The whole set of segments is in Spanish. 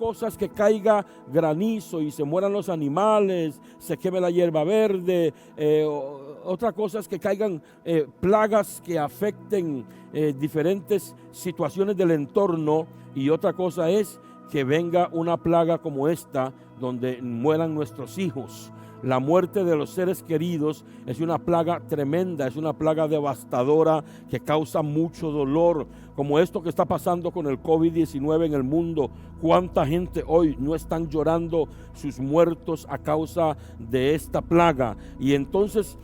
cosa es que caiga granizo y se mueran los animales, se queme la hierba verde. Otra cosa es que caigan plagas que afecten diferentes situaciones del entorno. Y otra cosa es que venga una plaga como esta, donde mueran nuestros hijos. La muerte de los seres queridos es una plaga tremenda, es una plaga devastadora que causa mucho dolor, como esto que está pasando con el COVID-19 en el mundo. ¿Cuánta gente hoy no están llorando sus muertos a causa de esta plaga? Y entonces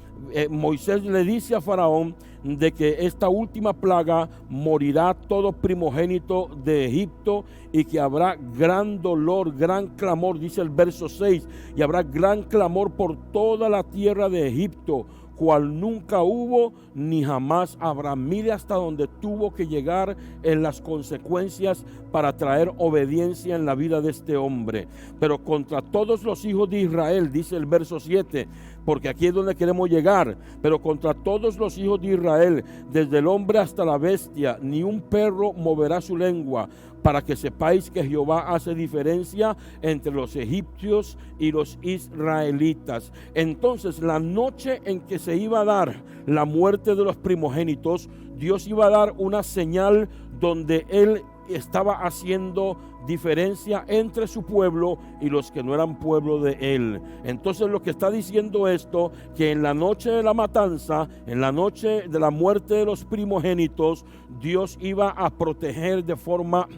Moisés le dice a Faraón de que esta última plaga morirá todo primogénito de Egipto y que habrá gran dolor, gran clamor, dice el verso 6, y habrá gran clamor por toda la tierra de Egipto, cual nunca hubo ni jamás habrá. Mire hasta donde tuvo que llegar en las consecuencias para traer obediencia en la vida de este hombre. Pero contra todos los hijos de Israel, dice el verso 7, porque aquí es donde queremos llegar, pero contra todos los hijos de Israel, desde el hombre hasta la bestia, ni un perro moverá su lengua, para que sepáis que Jehová hace diferencia entre los egipcios y los israelitas. Entonces, la noche en que se iba a dar la muerte de los primogénitos, Dios iba a dar una señal donde Él estaba haciendo diferencia entre su pueblo y los que no eran pueblo de Él. Entonces lo que está diciendo esto, que en la noche de la matanza, en la noche de la muerte de los primogénitos, Dios iba a proteger de forma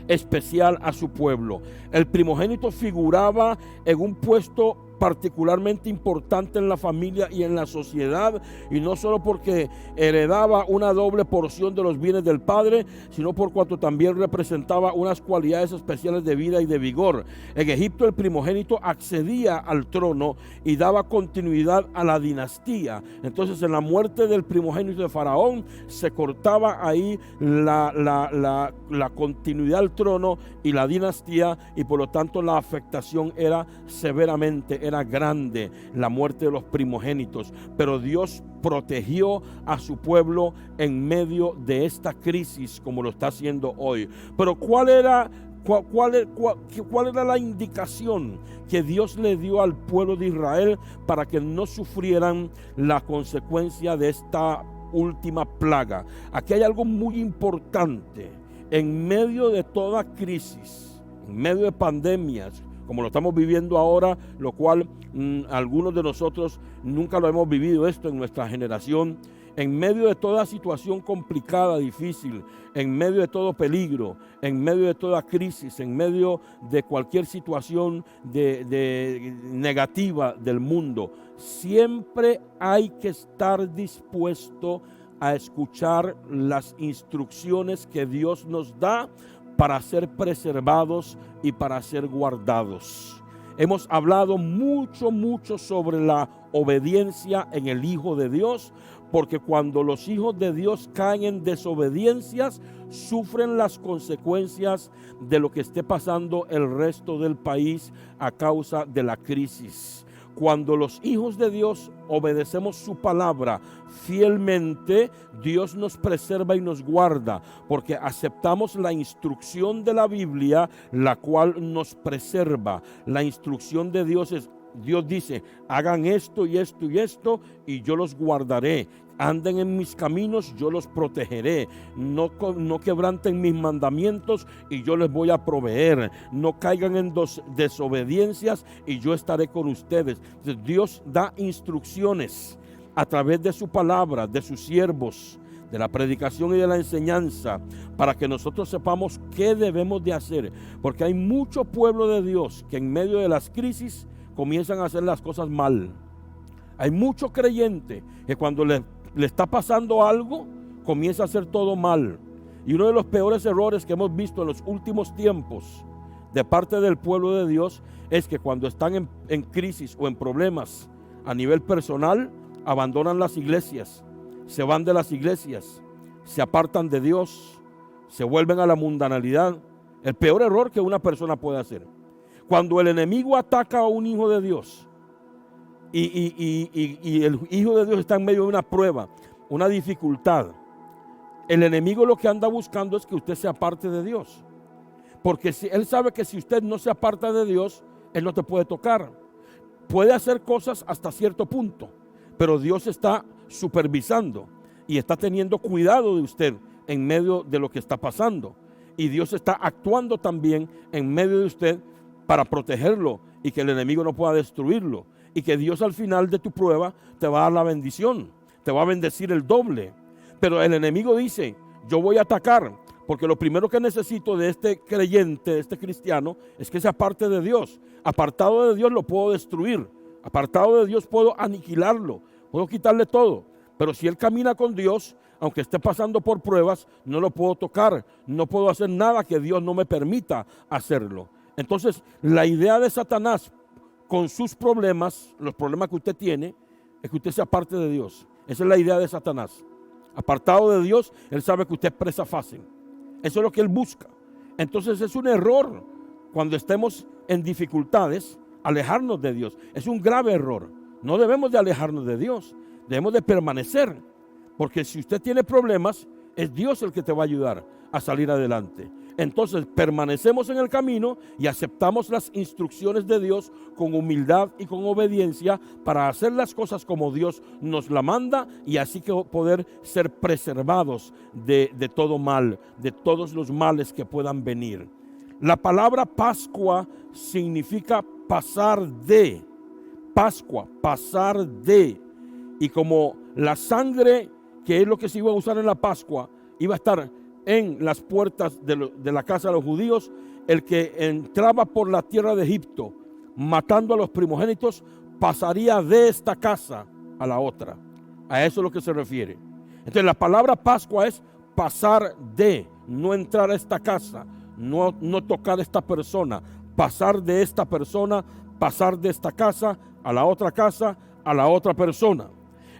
especial a su pueblo. El primogénito figuraba en un puesto particularmente importante en la familia y en la sociedad, y no solo porque heredaba una doble porción de los bienes del padre, sino por cuanto también representaba unas cualidades especiales de vida y de vigor. En Egipto el primogénito accedía al trono y daba continuidad a la dinastía. Entonces, en la muerte del primogénito de Faraón se cortaba ahí la continuidad al trono y la dinastía, y por lo tanto la afectación era era grande, la muerte de los primogénitos. Pero Dios protegió a su pueblo en medio de esta crisis, como lo está haciendo hoy. Pero ¿cuál era la indicación que Dios le dio al pueblo de Israel para que no sufrieran la consecuencia de esta última plaga? Aquí hay algo muy importante. En medio de toda crisis, en medio de pandemias, como lo estamos viviendo ahora, lo cual algunos de nosotros nunca lo hemos vivido esto en nuestra generación, en medio de toda situación complicada, difícil, en medio de todo peligro, en medio de toda crisis, en medio de cualquier situación negativa del mundo, siempre hay que estar dispuesto a escuchar las instrucciones que Dios nos da para ser preservados y para ser guardados. Hemos hablado mucho sobre la obediencia en el Hijo de Dios, porque cuando los hijos de Dios caen en desobediencias, sufren las consecuencias de lo que esté pasando el resto del país a causa de la crisis. Cuando los hijos de Dios obedecemos su palabra fielmente, Dios nos preserva y nos guarda, porque aceptamos la instrucción de la Biblia, la cual nos preserva. La instrucción de Dios es, Dios dice, hagan esto y esto y esto, y yo los guardaré. Anden en mis caminos, yo los protegeré. No quebranten mis mandamientos y yo les voy a proveer. No caigan en desobediencias y yo estaré con ustedes. Entonces, Dios da instrucciones a través de su palabra, de sus siervos, de la predicación y de la enseñanza, para que nosotros sepamos qué debemos de hacer. Porque hay mucho pueblo de Dios que en medio de las crisis comienzan a hacer las cosas mal. Hay mucho creyente que cuando le está pasando algo, comienza a hacer todo mal. Y uno de los peores errores que hemos visto en los últimos tiempos de parte del pueblo de Dios es que cuando están en crisis o en problemas a nivel personal, abandonan las iglesias, se van de las iglesias, se apartan de Dios, se vuelven a la mundanalidad. El peor error que una persona puede hacer. Cuando el enemigo ataca a un hijo de Dios, y el hijo de Dios está en medio de una prueba, una dificultad, el enemigo lo que anda buscando es que usted se aparte de Dios. Porque si él sabe que si usted no se aparta de Dios, él no te puede tocar. Puede hacer cosas hasta cierto punto, pero Dios está supervisando y está teniendo cuidado de usted en medio de lo que está pasando. Y Dios está actuando también en medio de usted para protegerlo y que el enemigo no pueda destruirlo. Y que Dios al final de tu prueba te va a dar la bendición, te va a bendecir el doble. Pero el enemigo dice, yo voy a atacar, porque lo primero que necesito de este creyente, de este cristiano, es que se aparte de Dios. Apartado de Dios lo puedo destruir, apartado de Dios puedo aniquilarlo, puedo quitarle todo. Pero si él camina con Dios, aunque esté pasando por pruebas, no lo puedo tocar, no puedo hacer nada que Dios no me permita hacerlo. Entonces, la idea de Satanás con sus problemas, los problemas que usted tiene, es que usted se aparte de Dios. Esa es la idea de Satanás. Apartado de Dios, él sabe que usted es presa fácil. Eso es lo que él busca. Entonces es un error cuando estemos en dificultades, alejarnos de Dios. Es un grave error. No debemos de alejarnos de Dios, debemos de permanecer. Porque si usted tiene problemas, es Dios el que te va a ayudar a salir adelante. Entonces permanecemos en el camino y aceptamos las instrucciones de Dios con humildad y con obediencia para hacer las cosas como Dios nos la manda y así que poder ser preservados de todo mal, de todos los males que puedan venir. La palabra Pascua significa pasar de. Pascua, pasar de. Y como la sangre, que es lo que se iba a usar en la Pascua, iba a estar en las puertas de la casa de los judíos, el que entraba por la tierra de Egipto matando a los primogénitos pasaría de esta casa a la otra. A eso es lo que se refiere. Entonces la palabra Pascua es pasar de, no entrar a esta casa, no tocar a esta persona, pasar de esta persona, pasar de esta casa a la otra casa, a la otra persona.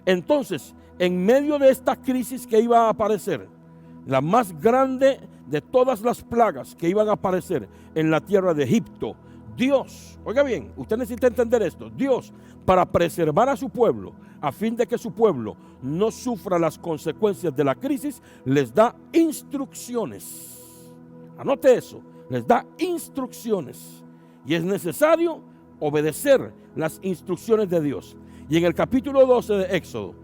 Entonces, en medio de esta crisis que iba a aparecer, la más grande de todas las plagas que iban a aparecer en la tierra de Egipto, Dios, oiga bien, usted necesita entender esto, Dios, para preservar a su pueblo, a fin de que su pueblo no sufra las consecuencias de la crisis, les da instrucciones. Anote eso, les da instrucciones. Y es necesario obedecer las instrucciones de Dios. Y en el capítulo 12 de Éxodo,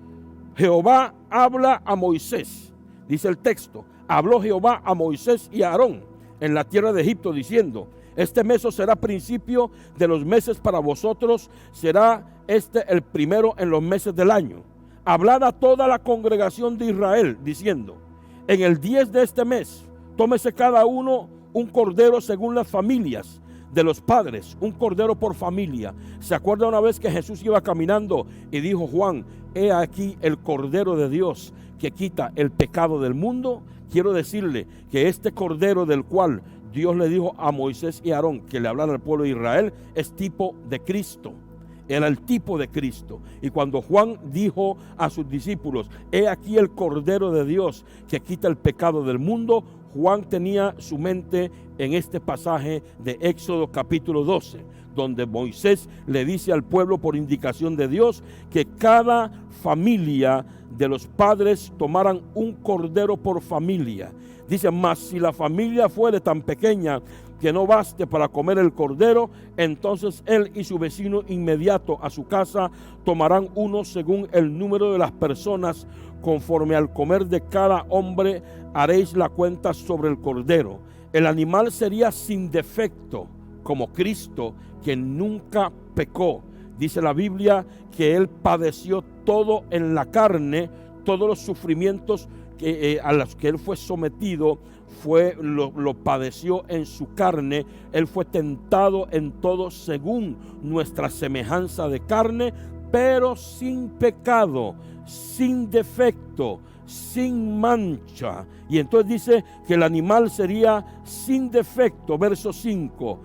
Jehová habla a Moisés. Dice el texto, habló Jehová a Moisés y a Aarón en la tierra de Egipto diciendo, este mes os será principio de los meses para vosotros, será este el primero en los meses del año. Hablad a toda la congregación de Israel diciendo, en el 10 de este mes, tómese cada uno un cordero según las familias de los padres, un cordero por familia. ¿Se acuerda una vez que Jesús iba caminando y dijo Juan, he aquí el cordero de Dios que quita el pecado del mundo? Quiero decirle que este cordero del cual Dios le dijo a Moisés y a Aarón que le hablara al pueblo de Israel es tipo de Cristo. Era el tipo de Cristo. Y cuando Juan dijo a sus discípulos, he aquí el cordero de Dios que quita el pecado del mundo, Juan tenía su mente en este pasaje de Éxodo capítulo 12, donde Moisés le dice al pueblo por indicación de Dios que cada familia de los padres tomaran un cordero por familia. Dice, mas si la familia fuere tan pequeña que no baste para comer el cordero, entonces él y su vecino inmediato a su casa tomarán uno según el número de las personas, conforme al comer de cada hombre haréis la cuenta sobre el cordero. El animal sería sin defecto, como Cristo, que nunca pecó. Dice la Biblia que él padeció todo en la carne, todos los sufrimientos a los que él fue sometido, lo padeció en su carne. Él fue tentado en todo según nuestra semejanza de carne, pero sin pecado, sin defecto, sin mancha. Y entonces dice que el animal sería sin defecto, verso 5,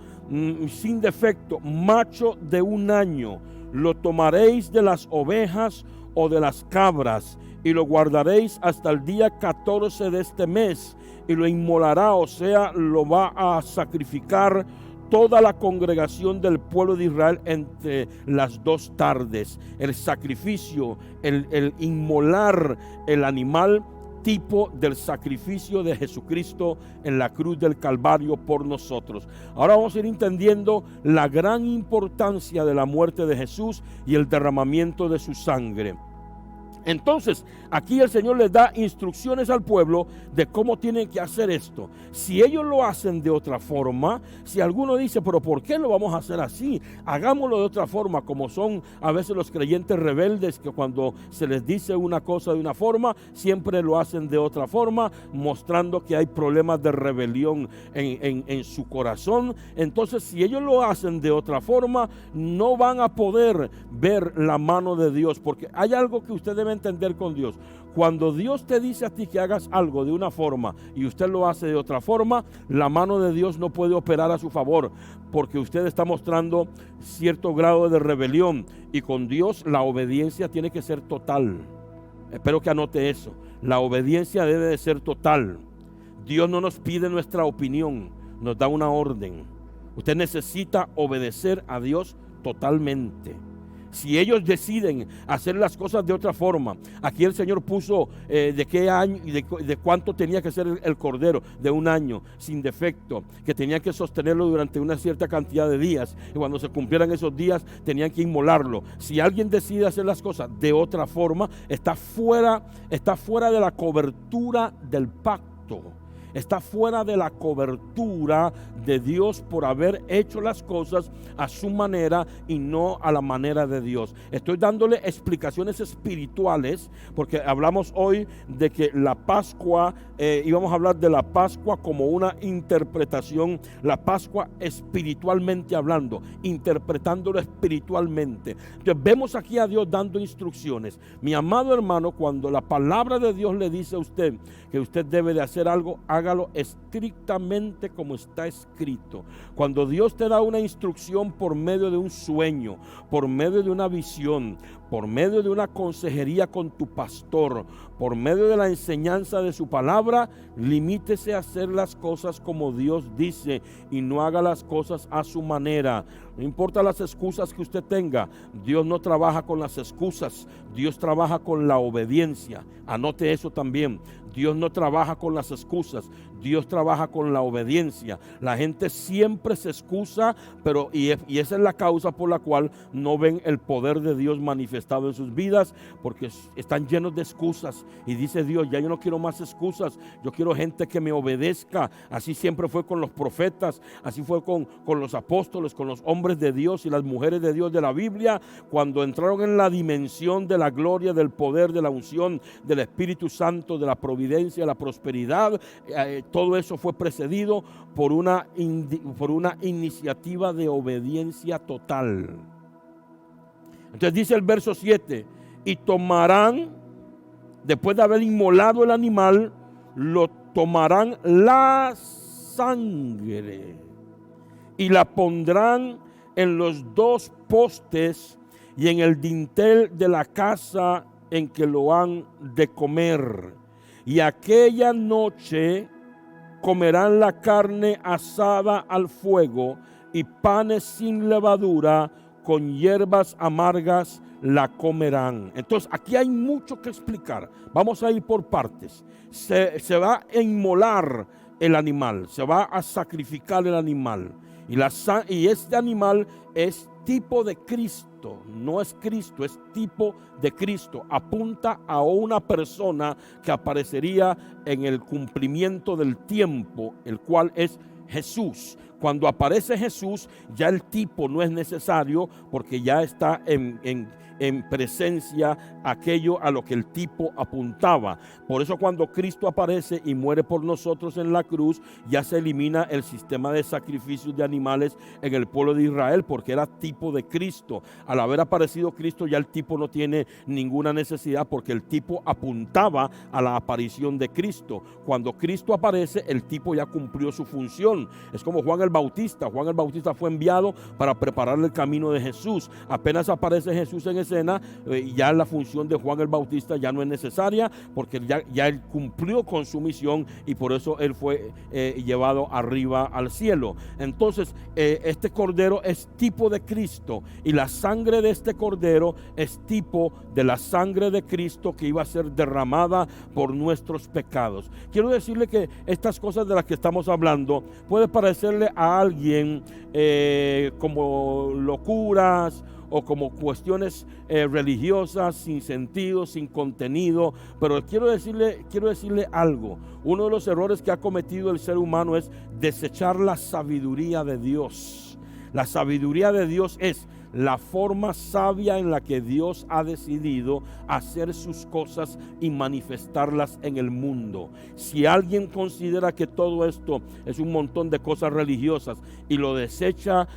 sin defecto, macho de 1 año. Lo tomaréis de las ovejas o de las cabras y lo guardaréis hasta el día 14 de este mes y lo inmolará, o sea, lo va a sacrificar toda la congregación del pueblo de Israel entre las 2 tardes. El sacrificio, el inmolar el animal tipo del sacrificio de Jesucristo en la cruz del Calvario por nosotros. Ahora vamos a ir entendiendo la gran importancia de la muerte de Jesús y el derramamiento de su sangre. Entonces, aquí el Señor les da instrucciones al pueblo de cómo tienen que hacer esto. Si ellos lo hacen de otra forma, si alguno dice, pero ¿por qué lo vamos a hacer así? Hagámoslo de otra forma, como son a veces los creyentes rebeldes, que cuando se les dice una cosa de una forma, siempre lo hacen de otra forma, mostrando que hay problemas de rebelión en su corazón. Entonces, si ellos lo hacen de otra forma, no van a poder ver la mano de Dios, porque hay algo que usted debe entender con Dios. Cuando Dios te dice a ti que hagas algo de una forma y usted lo hace de otra forma, la mano de Dios no puede operar a su favor, porque usted está mostrando cierto grado de rebelión, y con Dios la obediencia tiene que ser total. Espero que anote eso. La obediencia debe de ser total. Dios no nos pide nuestra opinión, nos da una orden. Usted necesita obedecer a Dios totalmente. Si ellos deciden hacer las cosas de otra forma, aquí el Señor puso de qué año y de cuánto tenía que ser el cordero, de 1 año, sin defecto, que tenían que sostenerlo durante una cierta cantidad de días, y cuando se cumplieran esos días tenían que inmolarlo. Si alguien decide hacer las cosas de otra forma, está fuera de la cobertura del pacto. Está fuera de la cobertura de Dios por haber hecho las cosas a su manera y no a la manera de Dios. Estoy dándole explicaciones espirituales porque hablamos hoy de que la Pascua, íbamos a hablar de la Pascua como una interpretación, la Pascua espiritualmente hablando, interpretándolo espiritualmente. Entonces vemos aquí a Dios dando instrucciones. Mi amado hermano, cuando la palabra de Dios le dice a usted que usted debe de hacer algo, hágalo estrictamente como está escrito. Cuando Dios te da una instrucción por medio de un sueño, por medio de una visión, por medio de una consejería con tu pastor, por medio de la enseñanza de su palabra, limítese a hacer las cosas como Dios dice y no haga las cosas a su manera. No importa las excusas que usted tenga, Dios no trabaja con las excusas, Dios trabaja con la obediencia. Anote eso también. Dios no trabaja con las excusas, Dios trabaja con la obediencia. La gente siempre se excusa, y esa es la causa por la cual no ven el poder de Dios manifestado en sus vidas, porque están llenos de excusas. Y dice Dios, ya yo no quiero más excusas, yo quiero gente que me obedezca. Así siempre fue con los profetas, así fue con los apóstoles, con los hombres de Dios y las mujeres de Dios de la Biblia. Cuando entraron en la dimensión de la gloria, del poder, de la unción, del Espíritu Santo, de la providencia, la prosperidad, todo eso fue precedido por una iniciativa de obediencia total. Entonces dice el verso 7, y tomarán, después de haber inmolado el animal, lo tomarán la sangre y la pondrán en los 2 postes y en el dintel de la casa en que lo han de comer. Y aquella noche comerán la carne asada al fuego y panes sin levadura, con hierbas amargas la comerán. Entonces aquí hay mucho que explicar. Vamos a ir por partes. Se va a inmolar el animal, se va a sacrificar el animal. Y este animal es tipo de Cristo, no es Cristo, es tipo de Cristo. Apunta a una persona que aparecería en el cumplimiento del tiempo, el cual es Jesús. Cuando aparece Jesús, ya el tipo no es necesario, porque ya está en presencia aquello a lo que el tipo apuntaba. Por eso cuando Cristo aparece y muere por nosotros en la cruz, ya se elimina el sistema de sacrificios de animales en el pueblo de Israel, porque era tipo de Cristo. Al haber aparecido Cristo, ya el tipo no tiene ninguna necesidad, porque el tipo apuntaba a la aparición de Cristo. Cuando Cristo aparece, el tipo ya cumplió su función. Es como Juan el Bautista. Juan el Bautista fue enviado para preparar el camino de Jesús. Apenas aparece Jesús en ese cena, ya la función de Juan el Bautista ya no es necesaria, porque ya él cumplió con su misión y por eso él fue llevado arriba al cielo. Entonces este cordero es tipo de Cristo, y la sangre de este cordero es tipo de la sangre de Cristo que iba a ser derramada por nuestros pecados. Quiero decirle que estas cosas de las que estamos hablando puede parecerle a alguien como locuras o como cuestiones religiosas sin sentido, sin contenido, pero quiero decirle algo. Uno de los errores que ha cometido el ser humano es desechar la sabiduría de Dios. La sabiduría de Dios es la forma sabia en la que Dios ha decidido hacer sus cosas y manifestarlas en el mundo. Si alguien considera que todo esto es un montón de cosas religiosas y lo desecha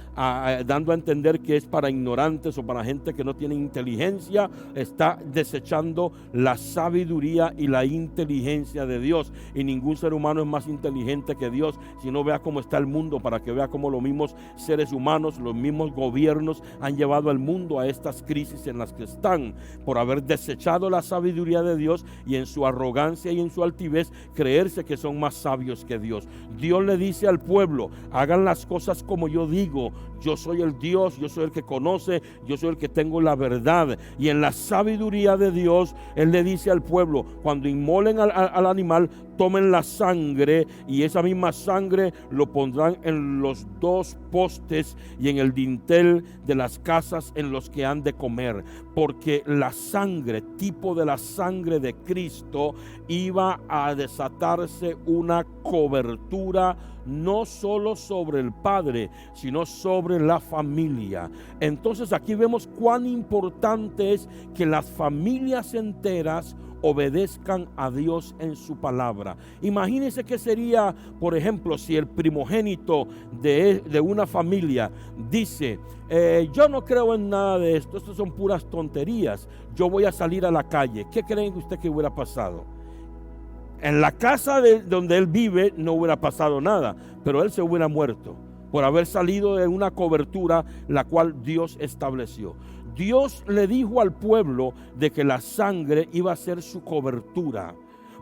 dando a entender que es para ignorantes o para gente que no tiene inteligencia, está desechando la sabiduría y la inteligencia de Dios. Y ningún ser humano es más inteligente que Dios. Si no, vea cómo está el mundo, para que vea cómo los mismos seres humanos, los mismos gobiernos han llevado al mundo a estas crisis en las que están, por haber desechado la sabiduría de Dios y en su arrogancia y en su altivez creerse que son más sabios que Dios. Dios le dice al pueblo: hagan las cosas como yo digo. Yo soy el Dios, yo soy el que conoce, yo soy el que tengo la verdad. Y en la sabiduría de Dios, Él le dice al pueblo: cuando inmolen al animal, tomen la sangre, y esa misma sangre lo pondrán en los dos postes y en el dintel de las casas en los que han de comer, porque la sangre, tipo de la sangre de Cristo, iba a desatarse una cobertura no solo sobre el padre, sino sobre la familia. Entonces aquí vemos cuán importante es que las familias enteras obedezcan a Dios en su palabra. Imagínense que sería, por ejemplo, si el primogénito de una familia dice: yo no creo en nada de esto, estas son puras tonterías, yo voy a salir a la calle. ¿Qué creen usted que hubiera pasado? En la casa donde él vive no hubiera pasado nada, pero él se hubiera muerto por haber salido de una cobertura la cual Dios estableció. Dios le dijo al pueblo de que la sangre iba a ser su cobertura,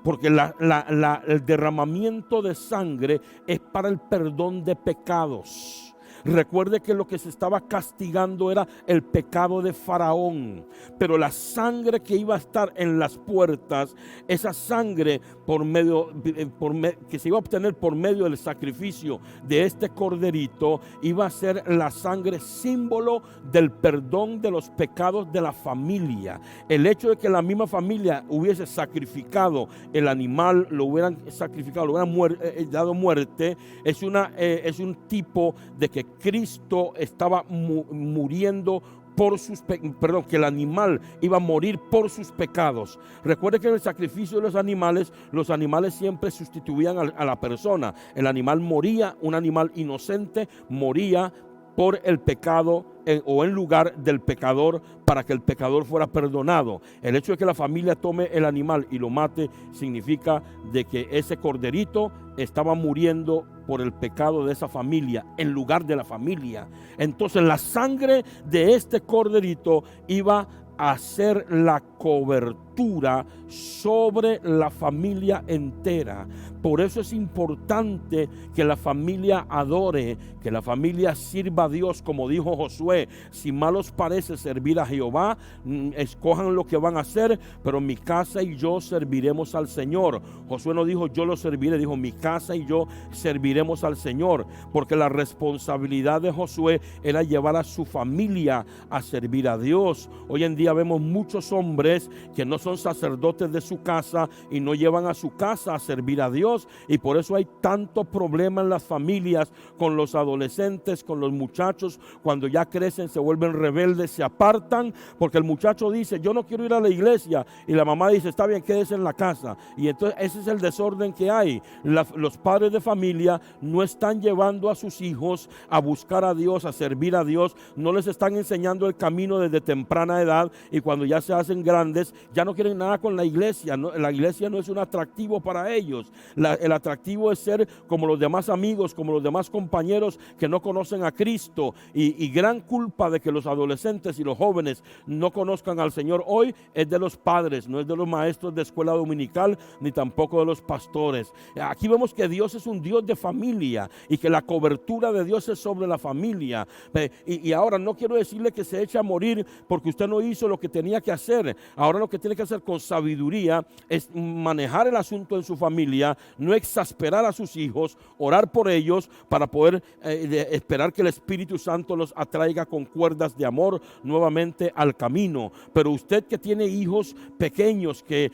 porque el derramamiento de sangre es para el perdón de pecados. Recuerde que lo que se estaba castigando era el pecado de Faraón, pero la sangre que iba a estar en las puertas, esa sangre que se iba a obtener por medio del sacrificio de este corderito, iba a ser la sangre símbolo del perdón de los pecados de la familia. El hecho de que la misma familia hubiese sacrificado el animal, lo hubieran sacrificado, lo hubieran dado muerte, es un tipo de que Cristo estaba muriendo por que el animal iba a morir por sus pecados. Recuerde que en el sacrificio de los animales siempre sustituían a la persona. El animal moría, un animal inocente moría por el pecado o en lugar del pecador, para que el pecador fuera perdonado. El hecho de que la familia tome el animal y lo mate significa de que ese corderito estaba muriendo por el pecado de esa familia en lugar de la familia. Entonces la sangre de este corderito iba a hacer la cobertura sobre la familia entera. Por eso es importante que la familia adore, que la familia sirva a Dios, como dijo Josué: si mal os parece servir a Jehová, escojan lo que van a hacer, pero mi casa y yo serviremos al Señor. Josué no dijo yo lo serviré, dijo mi casa y yo serviremos al Señor, porque la responsabilidad de Josué era llevar a su familia a servir a Dios. Hoy en día vemos muchos hombres que no son sacerdotes de su casa y no llevan a su casa a servir a Dios, y por eso hay tanto problema en las familias, con los adolescentes, con los muchachos. Cuando ya crecen se vuelven rebeldes, se apartan, porque el muchacho dice yo no quiero ir a la iglesia, y la mamá dice está bien, quédese en la casa. Y entonces ese es el desorden que hay. Los padres de familia no están llevando a sus hijos a buscar a Dios, a servir a Dios, no les están enseñando el camino desde temprana edad, y cuando ya se hacen grandes grandes, ya no quieren nada con la iglesia. La iglesia no es un atractivo para ellos. El atractivo es ser como los demás amigos, como los demás compañeros que no conocen a Cristo. Y gran culpa de que los adolescentes y los jóvenes no conozcan al Señor hoy es de los padres, no es de los maestros de escuela dominical, ni tampoco de los pastores. Aquí vemos que Dios es un Dios de familia y que la cobertura de Dios es sobre la familia. Y ahora no quiero decirle que se eche a morir porque usted no hizo lo que tenía que hacer. Ahora lo que tiene que hacer con sabiduría es manejar el asunto en su familia, no exasperar a sus hijos, orar por ellos para poder esperar que el Espíritu Santo los atraiga con cuerdas de amor nuevamente al camino. Pero usted que tiene hijos pequeños que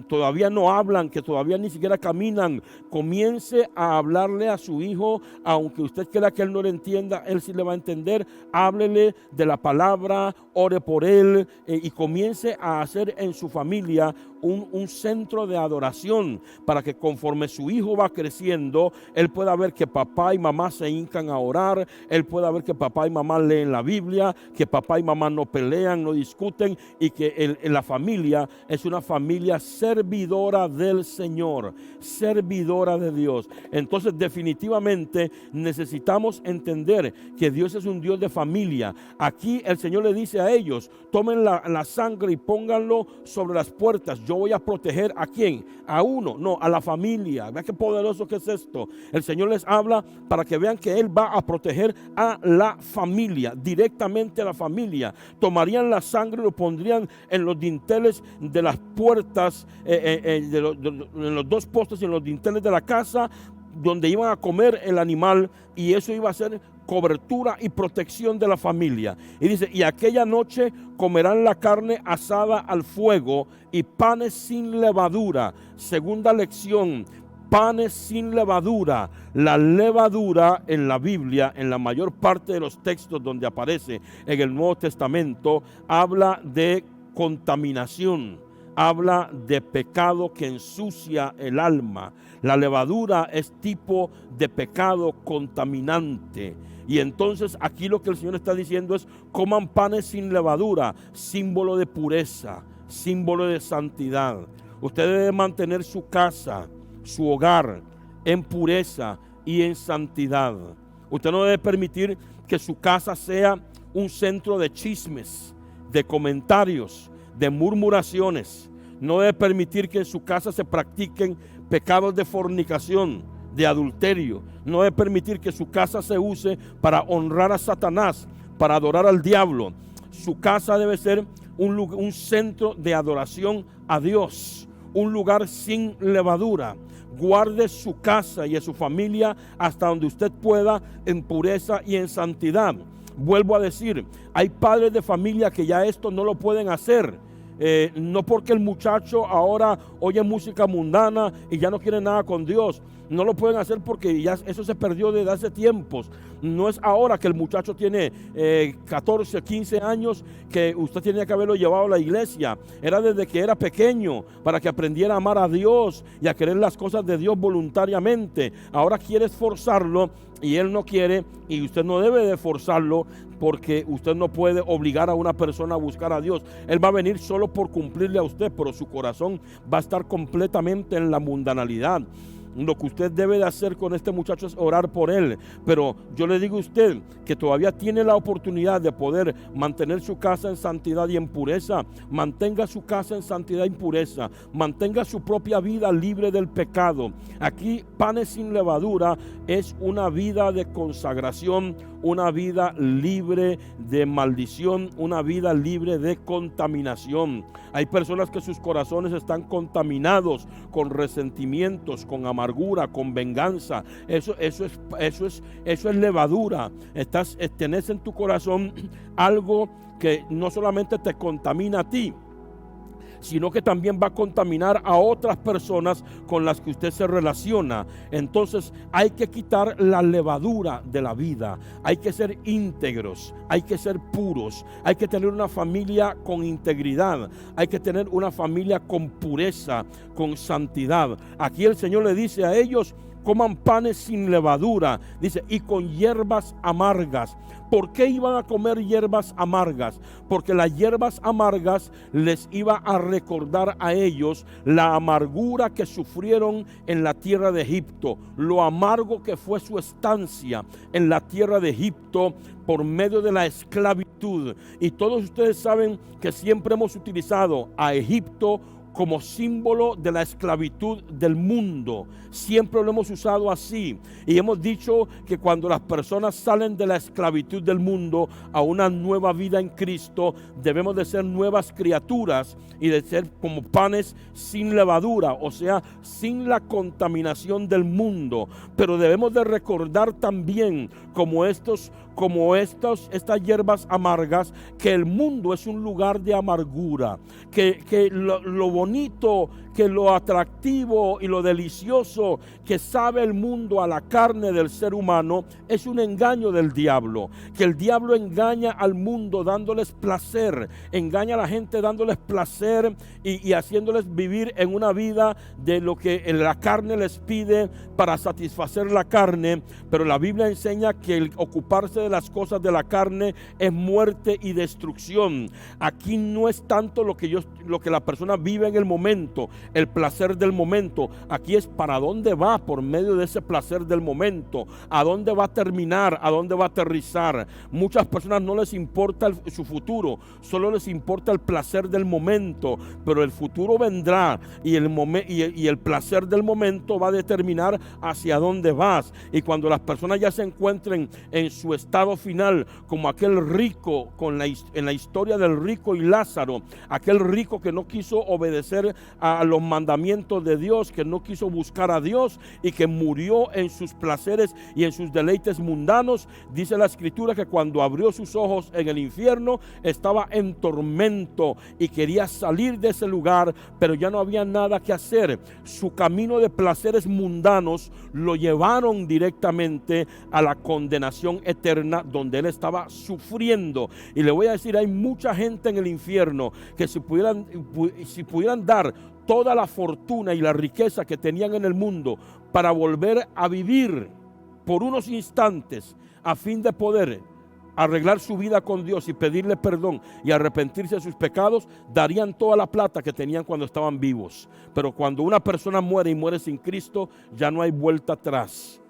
todavía no hablan, que todavía ni siquiera caminan, comience a hablarle a su hijo, aunque usted crea que él no le entienda, él sí le va a entender. Háblele de la palabra, ore por él y comience a hacer en su familia un centro de adoración para que conforme su hijo va creciendo, él pueda ver que papá y mamá se hincan a orar, él pueda ver que papá y mamá leen la Biblia, que papá y mamá no pelean, no discuten y que la familia es una familia servidora del Señor, servidora de Dios. Entonces definitivamente necesitamos entender que Dios es un Dios de familia. Aquí el Señor le dice a ellos, tomen la sangre y pónganlo sobre las puertas. Yo voy a proteger ¿a quién? A uno, no, a la familia. Vean qué poderoso que es esto. El Señor les habla para que vean que Él va a proteger a la familia, directamente a la familia. Tomarían la sangre y lo pondrían en los dinteles de las puertas, en los dos postes y en los dinteles de la casa donde iban a comer el animal, y eso iba a ser cobertura y protección de la familia. Y dice, y aquella noche comerán la carne asada al fuego y panes sin levadura. Segunda lección, panes sin levadura. La levadura en la Biblia, en la mayor parte de los textos donde aparece en el Nuevo Testamento, habla de contaminación, habla de pecado que ensucia el alma. La levadura es tipo de pecado contaminante. Y entonces aquí lo que el Señor está diciendo es: coman panes sin levadura, símbolo de pureza, símbolo de santidad. Usted debe mantener su casa, su hogar en pureza y en santidad. Usted no debe permitir que su casa sea un centro de chismes, de comentarios, de murmuraciones. No debe permitir que en su casa se practiquen pecados de fornicación, de adulterio. No debe permitir que su casa se use para honrar a Satanás, para adorar al diablo. Su casa debe ser un centro de adoración a Dios, un lugar sin levadura. Guarde su casa y a su familia hasta donde usted pueda en pureza y en santidad. Vuelvo a decir, hay padres de familia que ya esto no lo pueden hacer. No porque el muchacho ahora oye música mundana y ya no quiere nada con Dios. No lo pueden hacer porque ya eso se perdió desde hace tiempos. No es ahora que el muchacho tiene 14, 15 años que usted tenía que haberlo llevado a la iglesia. Era desde que era pequeño para que aprendiera a amar a Dios y a querer las cosas de Dios voluntariamente. Ahora quiere esforzarlo y él no quiere, y usted no debe de forzarlo, porque usted no puede obligar a una persona a buscar a Dios. Él va a venir solo por cumplirle a usted, pero su corazón va a estar completamente en la mundanalidad. Lo que usted debe de hacer con este muchacho es orar por él. Pero yo le digo a usted que todavía tiene la oportunidad de poder mantener su casa en santidad y en pureza. Mantenga su casa en santidad y pureza. Mantenga su propia vida libre del pecado. Aquí, panes sin levadura es una vida de consagración, una vida libre de maldición, una vida libre de contaminación. Hay personas que sus corazones están contaminados con resentimientos, con amargura, con venganza. Eso es levadura. Tenés en tu corazón algo que no solamente te contamina a ti, sino que también va a contaminar a otras personas con las que usted se relaciona. Entonces hay que quitar la levadura de la vida. Hay que ser íntegros, hay que ser puros, hay que tener una familia con integridad, hay que tener una familia con pureza, con santidad. Aquí el Señor le dice a ellos: coman panes sin levadura, dice, y con hierbas amargas. ¿Por qué iban a comer hierbas amargas? Porque las hierbas amargas les iba a recordar a ellos la amargura que sufrieron en la tierra de Egipto, lo amargo que fue su estancia en la tierra de Egipto por medio de la esclavitud. Y todos ustedes saben que siempre hemos utilizado a Egipto como símbolo de la esclavitud del mundo. Siempre lo hemos usado así, y hemos dicho que cuando las personas salen de la esclavitud del mundo a una nueva vida en Cristo, debemos de ser nuevas criaturas y de ser como panes sin levadura, o sea, sin la contaminación del mundo. Pero debemos de recordar también, como estas hierbas amargas, que el mundo es un lugar de amargura, que lo bonito, que lo atractivo y lo delicioso que sabe el mundo a la carne del ser humano es un engaño del diablo, que el diablo engaña al mundo dándoles placer, engaña a la gente dándoles placer y haciéndoles vivir en una vida de lo que la carne les pide para satisfacer la carne. Pero la Biblia enseña que el ocuparse de las cosas de la carne es muerte y destrucción. Aquí no es tanto lo que la persona vive en el momento, el placer del momento. Aquí es para dónde va por medio de ese placer del momento, a dónde va a terminar, a dónde va a aterrizar. Muchas personas no les importa su futuro, solo les importa el placer del momento, pero el futuro vendrá y el placer del momento va a determinar hacia dónde vas. Y cuando las personas ya se encuentren en su estado final, como aquel rico en la historia del rico y Lázaro, aquel rico que no quiso obedecer a los mandamientos de Dios, que no quiso buscar a Dios y que murió en sus placeres y en sus deleites mundanos, dice la escritura que cuando abrió sus ojos en el infierno estaba en tormento y quería salir de ese lugar, pero ya no había nada que hacer. Su camino de placeres mundanos lo llevaron directamente a la condenación eterna, donde él estaba sufriendo. Y le voy a decir, hay mucha gente en el infierno que si pudieran dar toda la fortuna y la riqueza que tenían en el mundo para volver a vivir por unos instantes a fin de poder arreglar su vida con Dios y pedirle perdón y arrepentirse de sus pecados, darían toda la plata que tenían cuando estaban vivos. Pero cuando una persona muere y muere sin Cristo, ya no hay vuelta atrás,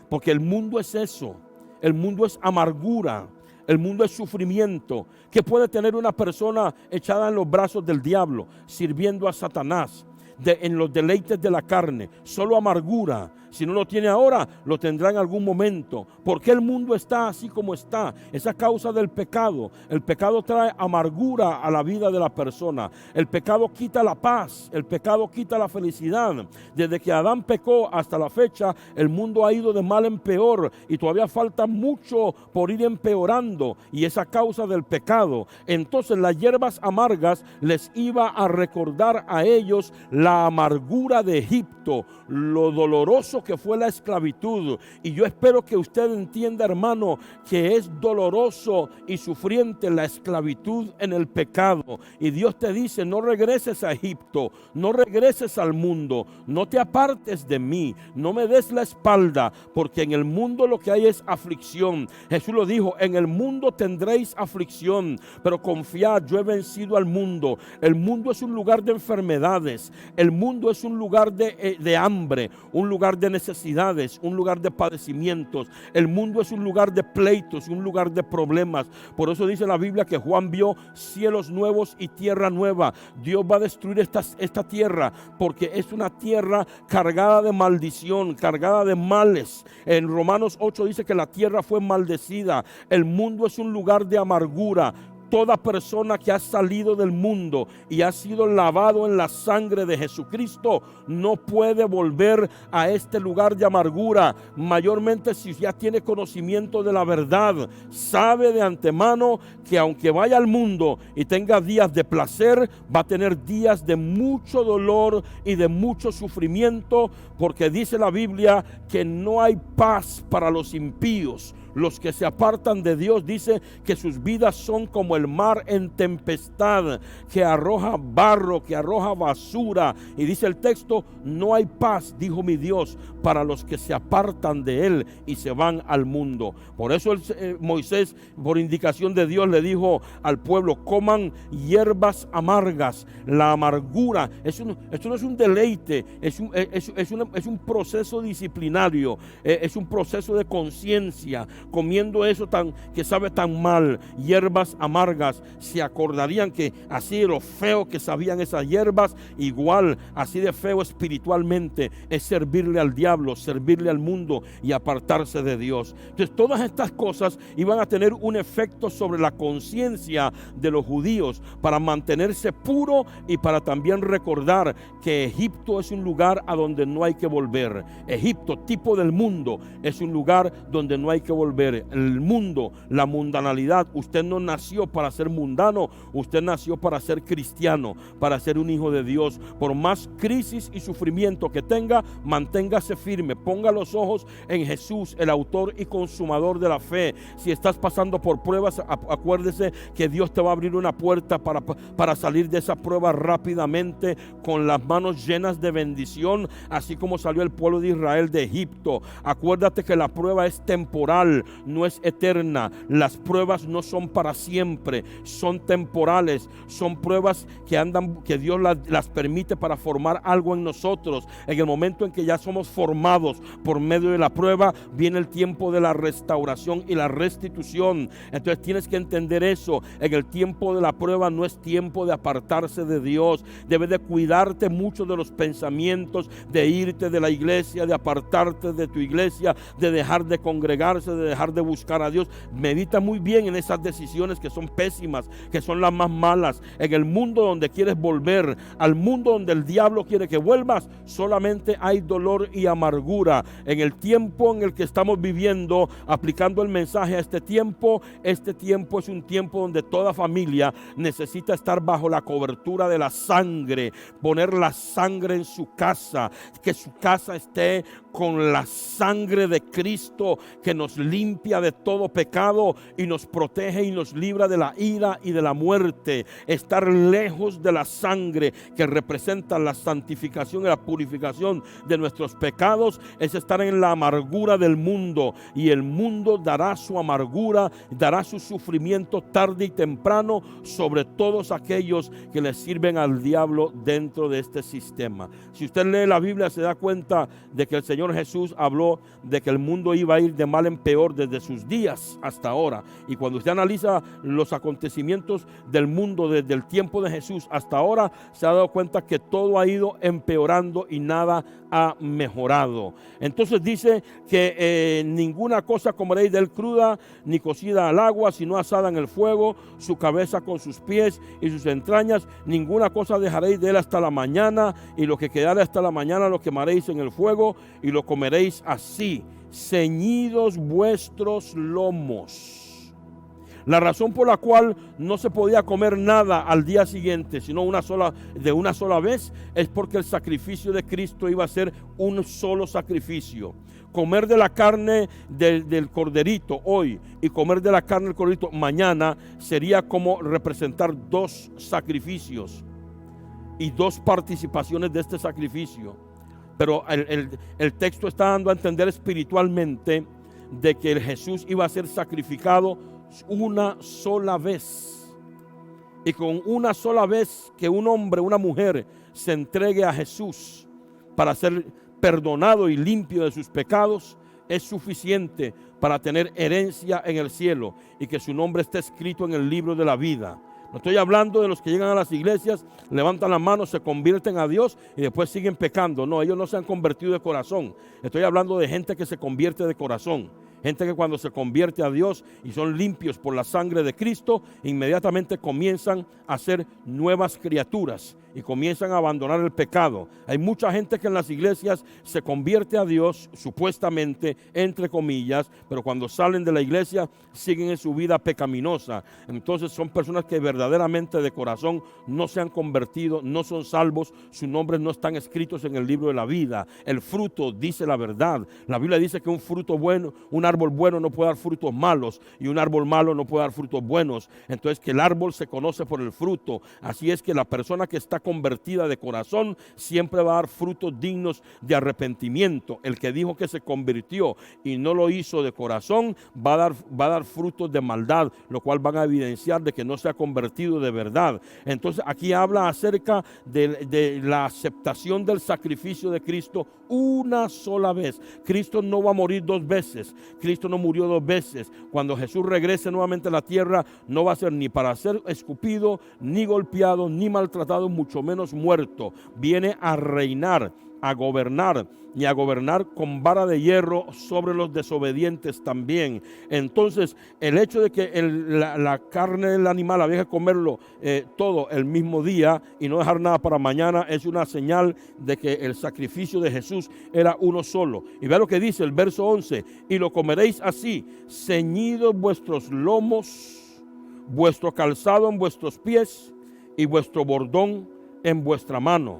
porque el mundo es eso, el mundo es amargura, el mundo es sufrimiento. ¿Qué puede tener una persona echada en los brazos del diablo, sirviendo a Satanás, en los deleites de la carne? Solo amargura. Si no lo tiene ahora, lo tendrá en algún momento. ¿Por qué el mundo está así como está? Es a causa del pecado. El pecado trae amargura a la vida de la persona. El pecado quita la paz. El pecado quita la felicidad. Desde que Adán pecó hasta la fecha, el mundo ha ido de mal en peor y todavía falta mucho por ir empeorando, y es a causa del pecado. Entonces las hierbas amargas les iba a recordar a ellos la amargura de Egipto, lo doloroso que fue la esclavitud. Y yo espero que usted entienda, hermano, que es doloroso y sufriente la esclavitud en el pecado. Y Dios te dice, no regreses a Egipto, no regreses al mundo, no te apartes de mí, no me des la espalda, porque en el mundo lo que hay es aflicción. Jesús lo dijo, en el mundo tendréis aflicción, pero confiad, yo he vencido al mundo. El mundo es un lugar de enfermedades, el mundo es un lugar de hambre, un lugar de necesidades, un lugar de padecimientos. El mundo es un lugar de pleitos, un lugar de problemas. Por eso dice la Biblia que Juan vio cielos nuevos y tierra nueva. Dios va a destruir esta tierra porque es una tierra cargada de maldición, cargada de males. En Romanos 8 dice que la tierra fue maldecida. El mundo es un lugar de amargura. Toda persona que ha salido del mundo y ha sido lavado en la sangre de Jesucristo no puede volver a este lugar de amargura. Mayormente si ya tiene conocimiento de la verdad, sabe de antemano que aunque vaya al mundo y tenga días de placer, va a tener días de mucho dolor y de mucho sufrimiento, porque dice la Biblia que no hay paz para los impíos. Los que se apartan de Dios, dice que sus vidas son como el mar en tempestad, que arroja barro, que arroja basura. Y dice el texto, no hay paz, dijo mi Dios, para los que se apartan de Él y se van al mundo. Por eso Moisés, por indicación de Dios, le dijo al pueblo, coman hierbas amargas. La amargura, esto no es un deleite, es un proceso disciplinario, es un proceso de conciencia. Comiendo eso que sabe tan mal, hierbas amargas, se acordarían que así de lo feo que sabían esas hierbas, igual así de feo espiritualmente es servirle al diablo, servirle al mundo y apartarse de Dios. Entonces todas estas cosas iban a tener un efecto sobre la conciencia de los judíos para mantenerse puro y para también recordar que Egipto es un lugar a donde no hay que volver. Egipto, tipo del mundo, es un lugar donde no hay que volver. El mundo, la mundanalidad, usted no nació para ser mundano, usted nació para ser cristiano, para ser un hijo de Dios. Por más crisis y sufrimiento que tenga, manténgase firme, ponga los ojos en Jesús, el autor y consumador de la fe. Si estás pasando por pruebas, acuérdese que Dios te va a abrir una puerta para salir de esa prueba rápidamente, con las manos llenas de bendición, así como salió el pueblo de Israel de Egipto. Acuérdate que la prueba es temporal, no es eterna. Las pruebas no son para siempre, son temporales, son pruebas que Dios las permite para formar algo en nosotros. En el momento en que ya somos formados por medio de la prueba, viene el tiempo de la restauración y la restitución. Entonces tienes que entender eso. En el tiempo de la prueba no es tiempo de apartarse de Dios. Debes de cuidarte mucho de los pensamientos, de irte de la iglesia, de apartarte de tu iglesia, de dejar de congregarse, de dejar de buscar a Dios. Medita muy bien en esas decisiones que son pésimas, que son las más malas. En el mundo donde quieres volver, al mundo donde el diablo quiere que vuelvas, solamente hay dolor y amargura. En el tiempo en el que estamos viviendo, aplicando el mensaje a este tiempo es un tiempo donde toda familia necesita estar bajo la cobertura de la sangre, poner la sangre en su casa, que su casa esté con la sangre de Cristo, que nos limpia de todo pecado y nos protege y nos libra de la ira y de la muerte. Estar lejos de la sangre que representa la santificación y la purificación de nuestros pecados es estar en la amargura del mundo, y el mundo dará su amargura, dará su sufrimiento tarde y temprano sobre todos aquellos que le sirven al diablo dentro de este sistema. Si usted lee la Biblia, se da cuenta de que el Señor Jesús habló de que el mundo iba a ir de mal en peor desde sus días hasta ahora. Y cuando usted analiza los acontecimientos del mundo desde el tiempo de Jesús hasta ahora, se ha dado cuenta que todo ha ido empeorando y nada ha mejorado. Entonces dice que ninguna cosa comeréis de él cruda, ni cocida al agua, sino asada en el fuego, su cabeza con sus pies y sus entrañas. Ninguna cosa dejaréis de él hasta la mañana, y lo que quedare hasta la mañana lo quemaréis en el fuego, y lo comeréis así, ceñidos vuestros lomos. La razón por la cual no se podía comer nada al día siguiente, sino de una sola vez, es porque el sacrificio de Cristo iba a ser un solo sacrificio. Comer de la carne del corderito hoy y comer de la carne del corderito mañana sería como representar dos sacrificios y dos participaciones de este sacrificio. Pero el texto está dando a entender espiritualmente de que Jesús iba a ser sacrificado una sola vez, y con una sola vez que un hombre, una mujer se entregue a Jesús para ser perdonado y limpio de sus pecados, es suficiente para tener herencia en el cielo y que su nombre esté escrito en el libro de la vida. No estoy hablando de los que llegan a las iglesias, levantan las manos, se convierten a Dios y después siguen pecando. No, ellos no se han convertido de corazón. Estoy hablando de gente que se convierte de corazón. Gente que cuando se convierte a Dios y son limpios por la sangre de Cristo, inmediatamente comienzan a ser nuevas criaturas y comienzan a abandonar el pecado. Hay mucha gente que en las iglesias se convierte a Dios, supuestamente, entre comillas, pero cuando salen de la iglesia siguen en su vida pecaminosa. Entonces son personas que verdaderamente de corazón no se han convertido, no son salvos, sus nombres no están escritos en el libro de la vida. El fruto dice la verdad. La Biblia dice que un fruto bueno, un árbol árbol bueno no puede dar frutos malos y un árbol malo no puede dar frutos buenos. Entonces que el árbol se conoce por el fruto. Así es que la persona que está convertida de corazón siempre va a dar frutos dignos de arrepentimiento. El que dijo que se convirtió y no lo hizo de corazón va a dar frutos de maldad, lo cual van a evidenciar de que no se ha convertido de verdad. Entonces aquí habla acerca de la aceptación del sacrificio de Cristo una sola vez. Cristo no va a morir dos veces. Cristo no murió dos veces. Cuando Jesús regrese nuevamente a la tierra, no va a ser ni para ser escupido, ni golpeado, ni maltratado, mucho menos muerto. Viene a reinar, a gobernar, y a gobernar con vara de hierro sobre los desobedientes también. Entonces, el hecho de que la carne del animal había que comerlo todo el mismo día y no dejar nada para mañana es una señal de que el sacrificio de Jesús era uno solo. Y vea lo que dice el verso 11: y lo comeréis así, ceñidos vuestros lomos, vuestro calzado en vuestros pies y vuestro bordón en vuestra mano,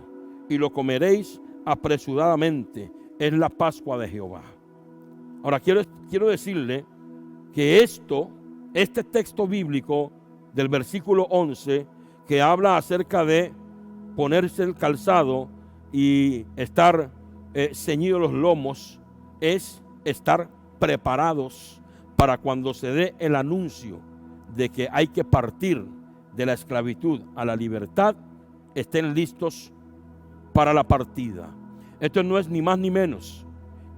y lo comeréis apresuradamente, es la Pascua de Jehová. Ahora quiero decirle que este texto bíblico del versículo 11, que habla acerca de ponerse el calzado y estar ceñidos los lomos, es estar preparados para cuando se dé el anuncio de que hay que partir de la esclavitud a la libertad, estén listos para la partida. Esto no es ni más ni menos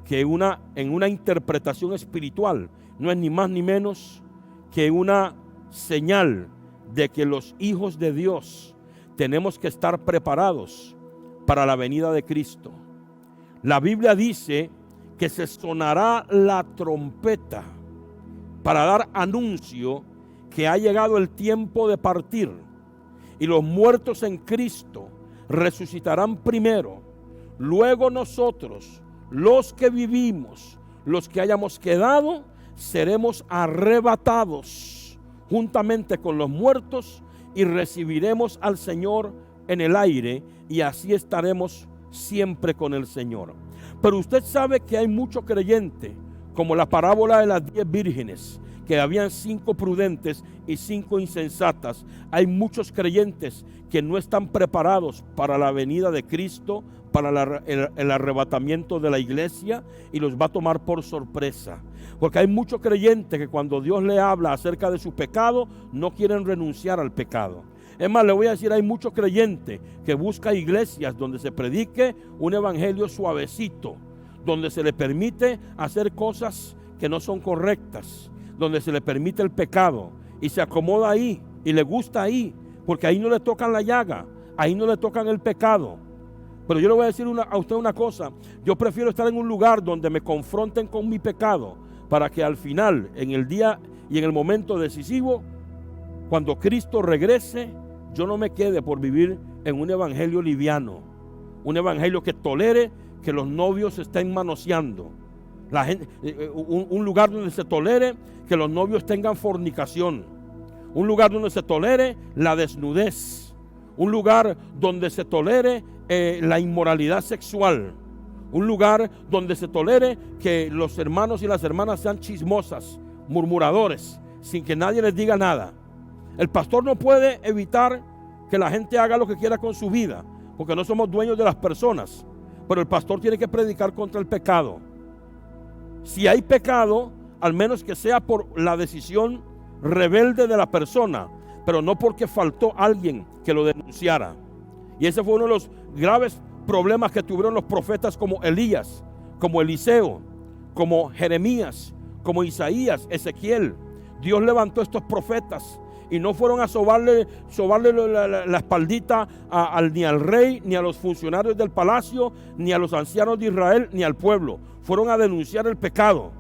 que en una interpretación espiritual, no es ni más ni menos que una señal de que los hijos de Dios tenemos que estar preparados para la venida de Cristo. La Biblia dice que se sonará la trompeta para dar anuncio que ha llegado el tiempo de partir, y los muertos en Cristo resucitarán primero. Luego nosotros, los que vivimos, los que hayamos quedado, seremos arrebatados juntamente con los muertos y recibiremos al Señor en el aire, y así estaremos siempre con el Señor. Pero usted sabe que hay mucho creyente, como la parábola de las 10 vírgenes, que habían 5 prudentes y 5 insensatas. Hay muchos creyentes que no están preparados para la venida de Cristo, para el arrebatamiento de la iglesia, y los va a tomar por sorpresa. Porque hay muchos creyentes que cuando Dios le habla acerca de su pecado, no quieren renunciar al pecado. Es más, le voy a decir, hay muchos creyentes que buscan iglesias donde se predique un evangelio suavecito, donde se le permite hacer cosas que no son correctas, donde se le permite el pecado, y se acomoda ahí y le gusta ahí, porque ahí no le tocan la llaga, ahí no le tocan el pecado. Pero yo le voy a decir a usted una cosa: yo prefiero estar en un lugar donde me confronten con mi pecado, para que al final, en el día y en el momento decisivo, cuando Cristo regrese, yo no me quede por vivir en un evangelio liviano, un evangelio que tolere que los novios se estén manoseando, un lugar donde se tolere que los novios tengan fornicación, un lugar donde se tolere la desnudez, un lugar donde se tolere la inmoralidad sexual, un lugar donde se tolere que los hermanos y las hermanas sean chismosas, murmuradores, sin que nadie les diga nada. El pastor no puede evitar que la gente haga lo que quiera con su vida, porque no somos dueños de las personas, pero el pastor tiene que predicar contra el pecado. Si hay pecado, al menos que sea por la decisión rebelde de la persona, pero no porque faltó alguien que lo denunciara. Y ese fue uno de los graves problemas que tuvieron los profetas como Elías, como Eliseo, como Jeremías, como Isaías, Ezequiel. Dios levantó estos profetas y no fueron a sobarle la espaldita ni al rey, ni a los funcionarios del palacio, ni a los ancianos de Israel, ni al pueblo. Fueron a denunciar el pecado.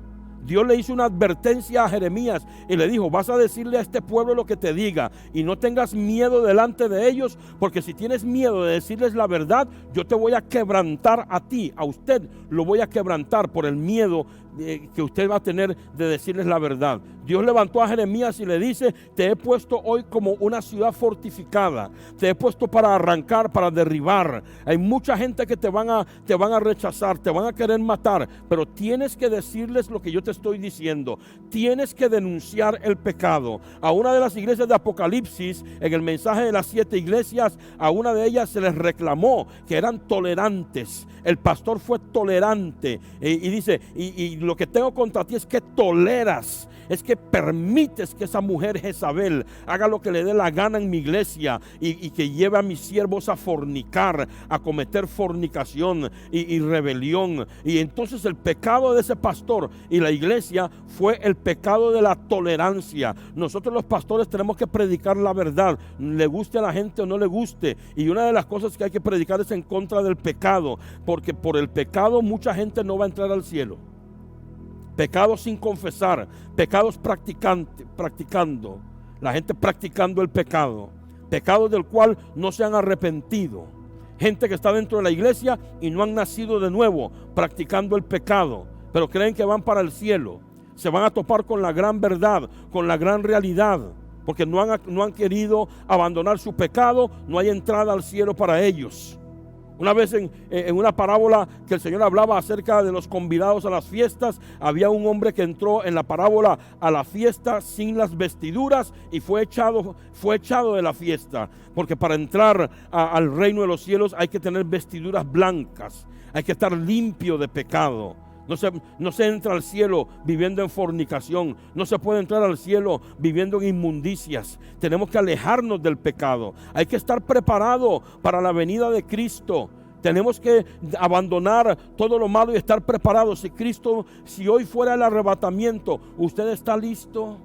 Dios le hizo una advertencia a Jeremías y le dijo: vas a decirle a este pueblo lo que te diga, y no tengas miedo delante de ellos, porque si tienes miedo de decirles la verdad, yo te voy a quebrantar a ti, a usted lo voy a quebrantar por el miedo que usted va a tener de decirles la verdad. Dios levantó a Jeremías y le dice: te he puesto hoy como una ciudad fortificada, te he puesto para arrancar, para derribar. Hay mucha gente que te van a rechazar, te van a querer matar, pero tienes que decirles lo que yo te estoy diciendo. Tienes que denunciar el pecado. A una de las iglesias de Apocalipsis, en el mensaje de las 7 iglesias, a una de ellas se les reclamó que eran tolerantes. El pastor fue tolerante y dice: y lo que tengo contra ti es que toleras, es que permites que esa mujer Jezabel haga lo que le dé la gana en mi iglesia y que lleve a mis siervos a fornicar, a cometer fornicación y rebelión. Y entonces el pecado de ese pastor y la iglesia fue el pecado de la tolerancia. Nosotros los pastores tenemos que predicar la verdad, le guste a la gente o no le guste. Y una de las cosas que hay que predicar es en contra del pecado, porque por el pecado mucha gente no va a entrar al cielo. Pecados sin confesar, pecados practicando, la gente practicando el pecado, pecados del cual no se han arrepentido. Gente que está dentro de la iglesia y no han nacido de nuevo, practicando el pecado, pero creen que van para el cielo. Se van a topar con la gran verdad, con la gran realidad, porque no han querido abandonar su pecado. No hay entrada al cielo para ellos. Una vez en una parábola que el Señor hablaba acerca de los convidados a las fiestas, había un hombre que entró en la parábola a la fiesta sin las vestiduras y fue echado de la fiesta, porque para entrar al reino de los cielos hay que tener vestiduras blancas, hay que estar limpio de pecado. No se entra al cielo viviendo en fornicación. No se puede entrar al cielo viviendo en inmundicias. Tenemos que alejarnos del pecado. Hay que estar preparado para la venida de Cristo. Tenemos que abandonar todo lo malo y estar preparados. Si hoy fuera el arrebatamiento, ¿usted está listo?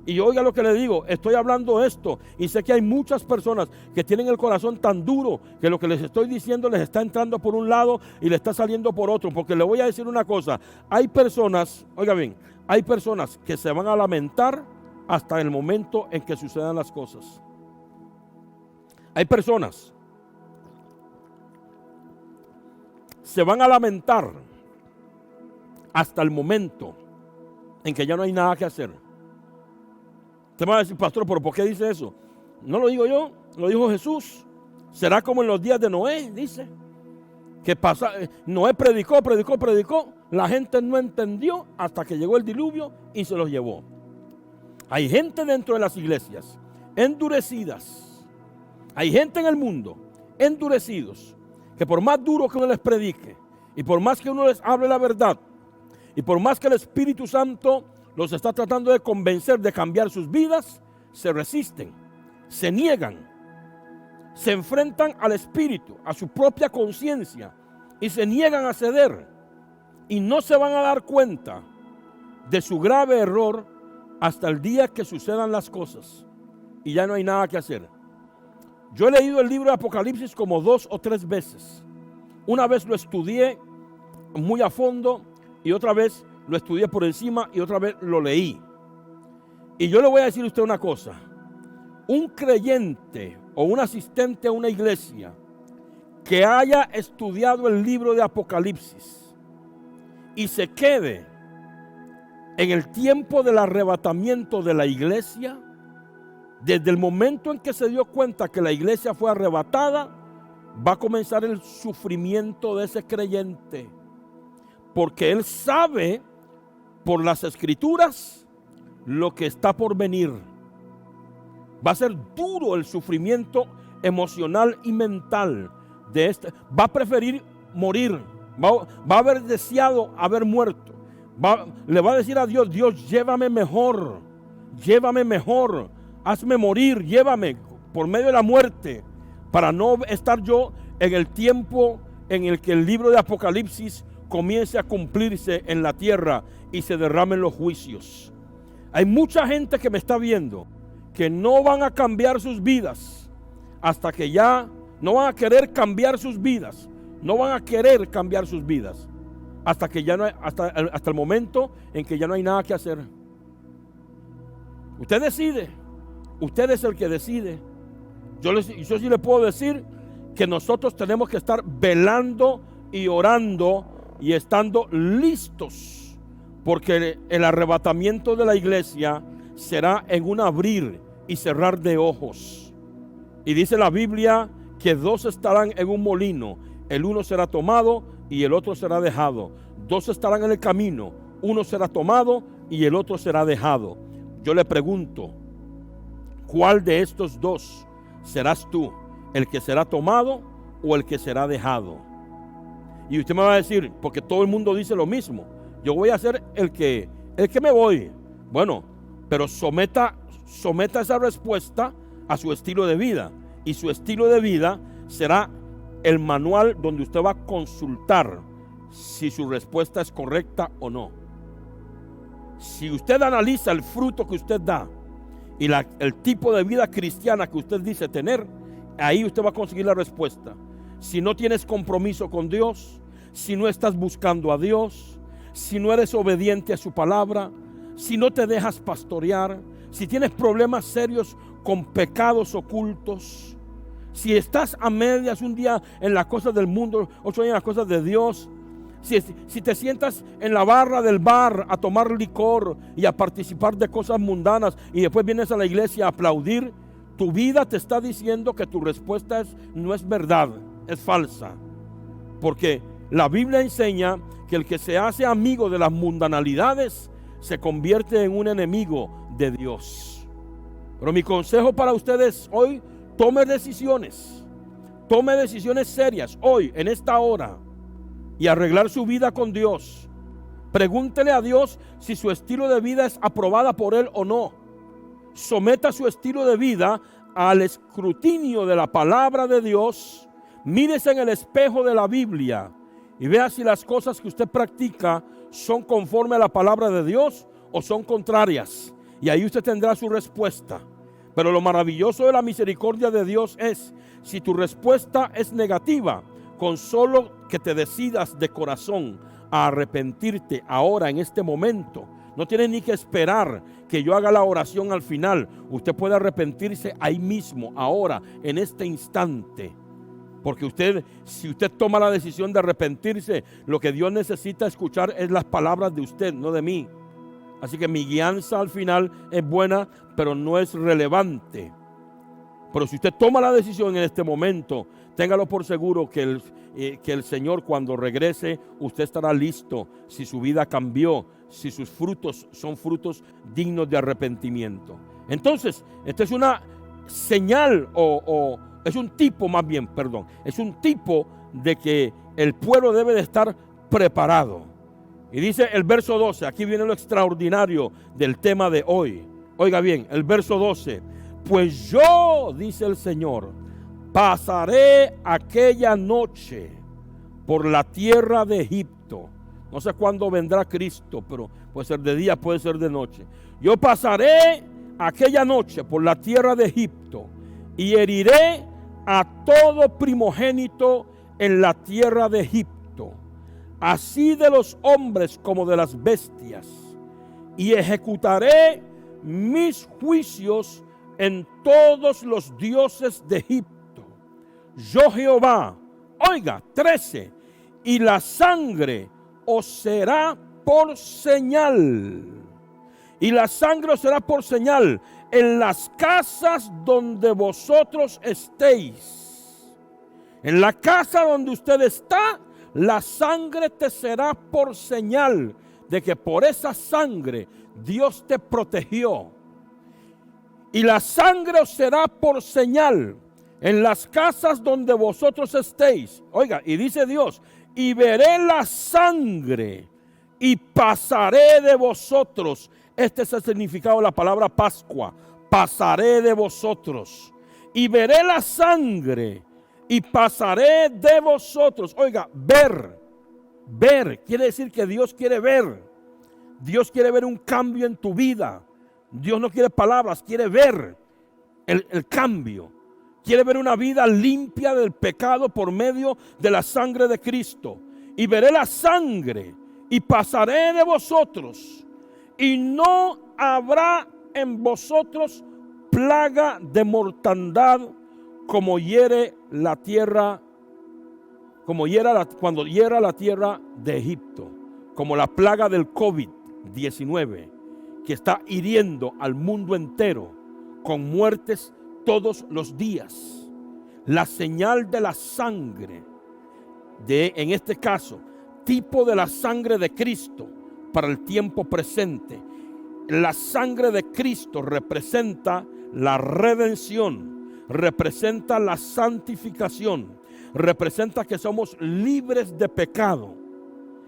Y oiga lo que le digo, estoy hablando esto y sé que hay muchas personas que tienen el corazón tan duro que lo que les estoy diciendo les está entrando por un lado y le está saliendo por otro. Porque le voy a decir una cosa: hay personas, oiga bien, hay personas que se van a lamentar hasta el momento en que sucedan las cosas. Hay personas se van a lamentar hasta el momento en que ya no hay nada que hacer. Usted me va a decir: pastor, ¿pero por qué dice eso? No lo digo yo, lo dijo Jesús. Será como en los días de Noé, dice. Que Noé predicó. La gente no entendió hasta que llegó el diluvio y se los llevó. Hay gente dentro de las iglesias endurecidas. Hay gente en el mundo endurecidos, que por más duro que uno les predique y por más que uno les hable la verdad y por más que el Espíritu Santo los está tratando de convencer de cambiar sus vidas, se resisten, se niegan, se enfrentan al Espíritu, a su propia conciencia y se niegan a ceder, y no se van a dar cuenta de su grave error hasta el día que sucedan las cosas y ya no hay nada que hacer. Yo he leído el libro de Apocalipsis como 2 o 3 veces. Una vez lo estudié muy a fondo y otra vez lo estudié por encima y otra vez lo leí. Y yo le voy a decir a usted una cosa: un creyente o un asistente a una iglesia que haya estudiado el libro de Apocalipsis y se quede en el tiempo del arrebatamiento de la iglesia, desde el momento en que se dio cuenta que la iglesia fue arrebatada, va a comenzar el sufrimiento de ese creyente, porque él sabe por las escrituras lo que está por venir. Va a ser duro el sufrimiento emocional y mental de este. Va a preferir morir, va a haber deseado haber muerto, le va a decir a Dios: Dios, llévame mejor, hazme morir, llévame por medio de la muerte, para no estar yo en el tiempo en el que el libro de Apocalipsis comience a cumplirse en la tierra y se derramen los juicios. Hay mucha gente que me está viendo que no van a cambiar sus vidas hasta que ya no van a querer cambiar sus vidas, hasta que ya no hay, hasta el momento en que ya no hay nada que hacer. Usted decide, usted es el que decide. Yo sí le puedo decir que nosotros tenemos que estar velando y orando y estando listos porque el arrebatamiento de la iglesia será en un abrir y cerrar de ojos. Y dice la Biblia que dos estarán en un molino, el uno será tomado y el otro será dejado. Dos estarán en el camino, uno será tomado y el otro será dejado. Yo le pregunto, ¿cuál de estos dos serás tú? ¿El que será tomado o el que será dejado? Y usted me va a decir, porque todo el mundo dice lo mismo, yo voy a ser el que me voy. Bueno, pero someta esa respuesta a su estilo de vida. Y su estilo de vida será el manual donde usted va a consultar si su respuesta es correcta o no. Si usted analiza el fruto que usted da y el tipo de vida cristiana que usted dice tener, ahí usted va a conseguir la respuesta. Si no tienes compromiso con Dios, si no estás buscando a Dios, si no eres obediente a su palabra, si no te dejas pastorear, si tienes problemas serios con pecados ocultos, si estás a medias un día en las cosas del mundo, otro día en las cosas de Dios, si te sientas en la barra del bar a tomar licor y a participar de cosas mundanas y después vienes a la iglesia a aplaudir, tu vida te está diciendo que tu respuesta no es verdad, es falsa. Porque la Biblia enseña que el que se hace amigo de las mundanalidades se convierte en un enemigo de Dios. Pero mi consejo para ustedes hoy, tome decisiones serias hoy, en esta hora, y arreglar su vida con Dios. Pregúntele a Dios si su estilo de vida es aprobada por Él o no. Someta su estilo de vida al escrutinio de la palabra de Dios. Mírese en el espejo de la Biblia y vea si las cosas que usted practica son conforme a la palabra de Dios o son contrarias. Y ahí usted tendrá su respuesta. Pero lo maravilloso de la misericordia de Dios es, si tu respuesta es negativa, con solo que te decidas de corazón a arrepentirte ahora en este momento, no tienes ni que esperar que yo haga la oración al final. Usted puede arrepentirse ahí mismo, ahora, en este instante. Porque si usted toma la decisión de arrepentirse, lo que Dios necesita escuchar es las palabras de usted, no de mí. Así que mi guianza al final es buena, pero no es relevante. Pero si usted toma la decisión en este momento, téngalo por seguro que el Señor, cuando regrese, usted estará listo. Si su vida cambió, si sus frutos son frutos dignos de arrepentimiento. Entonces, esta es una señal es un tipo de que el pueblo debe de estar preparado. Y dice el verso 12, aquí viene lo extraordinario del tema de hoy. Oiga bien, el verso 12. Pues yo, dice el Señor, pasaré aquella noche por la tierra de Egipto. No sé cuándo vendrá Cristo, pero puede ser de día, puede ser de noche. Yo pasaré aquella noche por la tierra de Egipto y heriré a todo primogénito en la tierra de Egipto, así de los hombres como de las bestias, y ejecutaré mis juicios en todos los dioses de Egipto. Yo Jehová, oiga, 13, y la sangre os será por señal. Y la sangre os será por señal en las casas donde vosotros estéis. En la casa donde usted está, la sangre te será por señal de que por esa sangre Dios te protegió. Y la sangre os será por señal en las casas donde vosotros estéis. Oiga, y dice Dios, y veré la sangre y pasaré de vosotros. Este es el significado de la palabra Pascua. Pasaré de vosotros. Y veré la sangre y pasaré de vosotros. Oiga, ver quiere decir que Dios quiere ver. Dios quiere ver un cambio en tu vida. Dios no quiere palabras, quiere ver el cambio. Quiere ver una vida limpia del pecado por medio de la sangre de Cristo. Y veré la sangre y pasaré de vosotros. Y no habrá en vosotros plaga de mortandad como hiere la tierra, cuando hiera la tierra de Egipto, como la plaga del COVID COVID-19, que está hiriendo al mundo entero con muertes todos los días. La señal de la sangre, en este caso, tipo de la sangre de Cristo para el tiempo presente. La sangre de Cristo representa la redención, representa la santificación, representa que somos libres de pecado.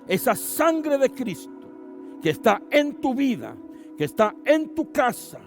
Esa sangre de Cristo que está en tu vida, que está en tu casa,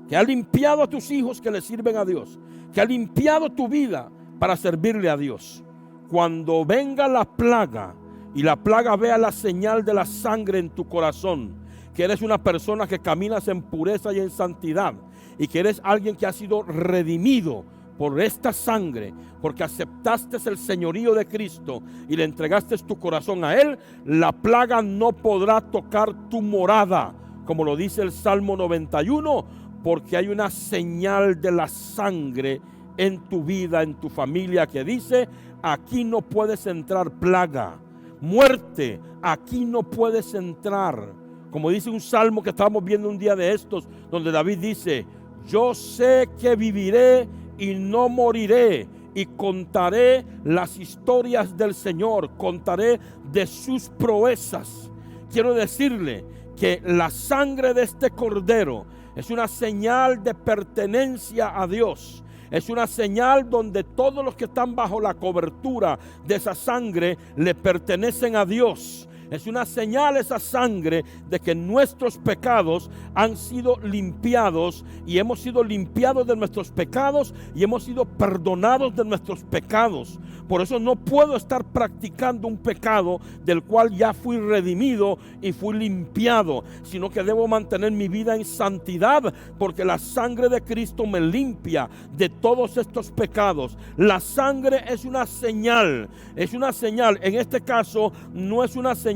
que ha limpiado a tus hijos que le sirven a Dios, que ha limpiado tu vida para servirle a Dios. Cuando venga la plaga y la plaga vea la señal de la sangre en tu corazón, que eres una persona que caminas en pureza y en santidad, y que eres alguien que ha sido redimido por esta sangre, porque aceptaste el señorío de Cristo y le entregaste tu corazón a Él, la plaga no podrá tocar tu morada, como lo dice el Salmo 91, porque hay una señal de la sangre en tu vida, en tu familia, que dice: aquí no puedes entrar plaga, muerte, aquí no puedes entrar. Como dice un salmo que estábamos viendo un día de estos, donde David dice: yo sé que viviré y no moriré, y contaré las historias del Señor, contaré de sus proezas. Quiero decirle que la sangre de este cordero es una señal de pertenencia a Dios. Es una señal donde todos los que están bajo la cobertura de esa sangre le pertenecen a Dios. Es una señal, esa sangre, de que nuestros pecados han sido limpiados, y hemos sido limpiados de nuestros pecados y hemos sido perdonados de nuestros pecados. Por eso no puedo estar practicando un pecado del cual ya fui redimido y fui limpiado, sino que debo mantener mi vida en santidad, porque la sangre de Cristo me limpia de todos estos pecados. La sangre es una señal, en este caso no es una señal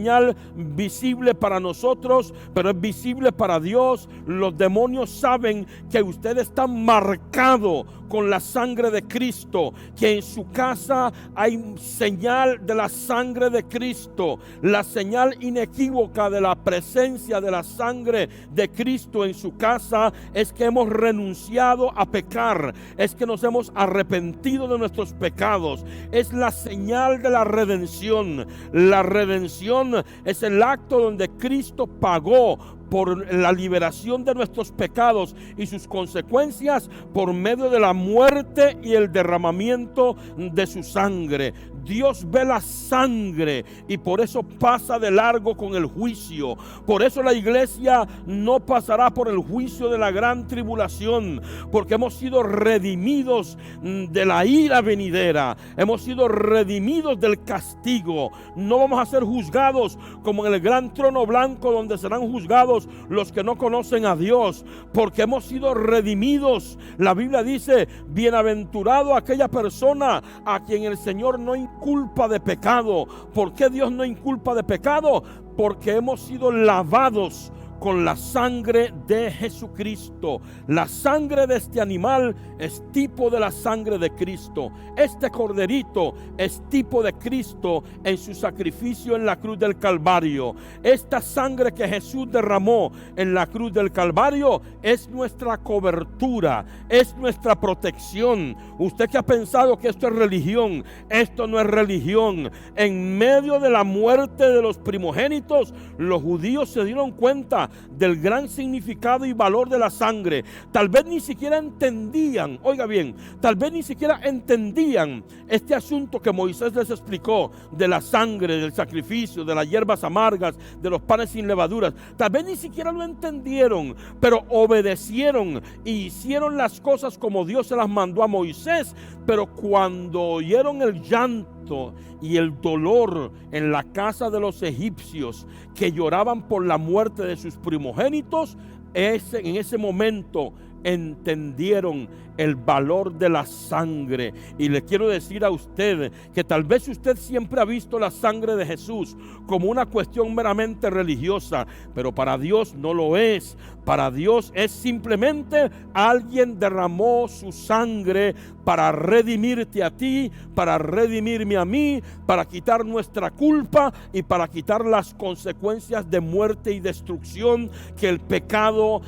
visible para nosotros, pero es visible para Dios. Los demonios saben que usted está marcado con la sangre de Cristo, que en su casa hay señal de la sangre de Cristo. La señal inequívoca de la presencia de la sangre de Cristo en su casa es que hemos renunciado a pecar, es que nos hemos arrepentido de nuestros pecados. Es la señal de la redención. La redención es el acto donde Cristo pagó por la liberación de nuestros pecados y sus consecuencias por medio de la muerte y el derramamiento de su sangre. Dios ve la sangre y por eso pasa de largo con el juicio. Por eso la iglesia no pasará por el juicio de la gran tribulación, porque hemos sido redimidos de la ira venidera, hemos sido redimidos del castigo. No vamos a ser juzgados como en el gran trono blanco, donde serán juzgados los que no conocen a Dios, porque hemos sido redimidos. La Biblia dice: bienaventurado aquella persona a quien el Señor no inculpa de pecado. ¿Por qué Dios no inculpa de pecado? Porque hemos sido lavados con la sangre de Jesucristo. La sangre de este animal es tipo de la sangre de Cristo. Este corderito es tipo de Cristo en su sacrificio en la cruz del Calvario. Esta sangre que Jesús derramó en la cruz del Calvario es nuestra cobertura, es nuestra protección. Usted que ha pensado que esto es religión, esto no es religión. En medio de la muerte de los primogénitos, los judíos se dieron cuenta del gran significado y valor de la sangre. Tal vez ni siquiera entendían, oiga bien, tal vez ni siquiera entendían este asunto que Moisés les explicó de la sangre, del sacrificio, de las hierbas amargas, de los panes sin levaduras. Tal vez ni siquiera lo entendieron, pero obedecieron y hicieron las cosas como Dios se las mandó a Moisés. Pero cuando oyeron el llanto y el dolor en la casa de los egipcios, que lloraban por la muerte de sus primogénitos, en ese momento entendieron el valor de la sangre. Y le quiero decir a usted que tal vez usted siempre ha visto la sangre de Jesús como una cuestión meramente religiosa, pero para Dios no lo es. Para Dios es simplemente alguien derramó su sangre para redimirte a ti, para redimirme a mí, para quitar nuestra culpa y para quitar las consecuencias de muerte y destrucción que el pecado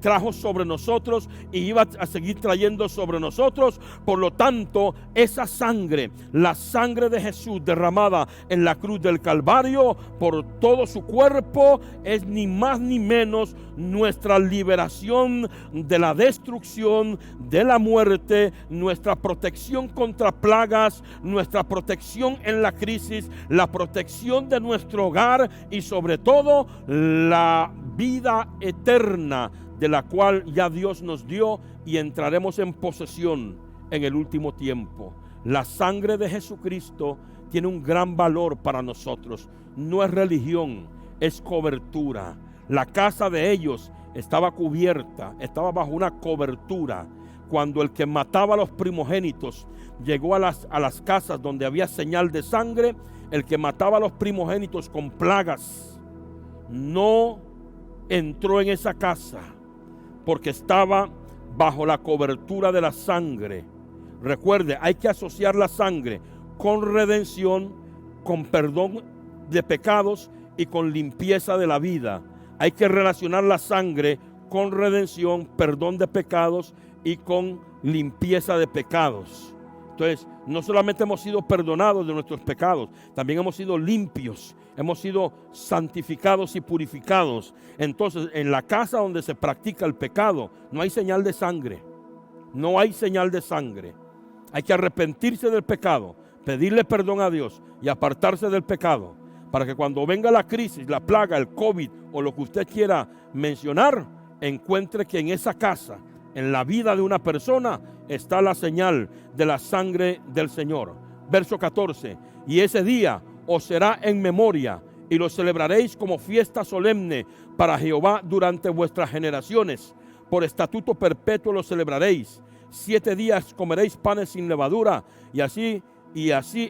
trajo sobre nosotros y iba a seguir trayendo sobre nosotros. Por lo tanto, esa sangre, la sangre de Jesús derramada en la cruz del Calvario por todo su cuerpo, es ni más ni menos nuestra liberación de la destrucción, de la muerte, nuestra protección contra plagas, nuestra protección en la crisis, la protección de nuestro hogar y sobre todo la vida eterna de la cual ya Dios nos dio y entraremos en posesión en el último tiempo. La sangre de Jesucristo tiene un gran valor para nosotros. No es religión, es cobertura. La casa de ellos estaba cubierta, estaba bajo una cobertura. Cuando el que mataba a los primogénitos llegó a las casas donde había señal de sangre, el que mataba a los primogénitos con plagas no entró en esa casa porque estaba bajo la cobertura de la sangre. Recuerde, hay que asociar la sangre con redención, con perdón de pecados y con limpieza de la vida. Hay que relacionar la sangre con redención, perdón de pecados y con limpieza de pecados. Entonces, no solamente hemos sido perdonados de nuestros pecados, también hemos sido limpios, hemos sido santificados y purificados. Entonces, en la casa donde se practica el pecado, no hay señal de sangre. No hay señal de sangre. Hay que arrepentirse del pecado, pedirle perdón a Dios y apartarse del pecado, para que cuando venga la crisis, la plaga, el COVID o lo que usted quiera mencionar, encuentre que en esa casa, en la vida de una persona, está la señal de la sangre del Señor. Verso 14: y ese día os será en memoria y lo celebraréis como fiesta solemne para Jehová durante vuestras generaciones. Por estatuto perpetuo lo celebraréis. 7 días comeréis panes sin levadura, y así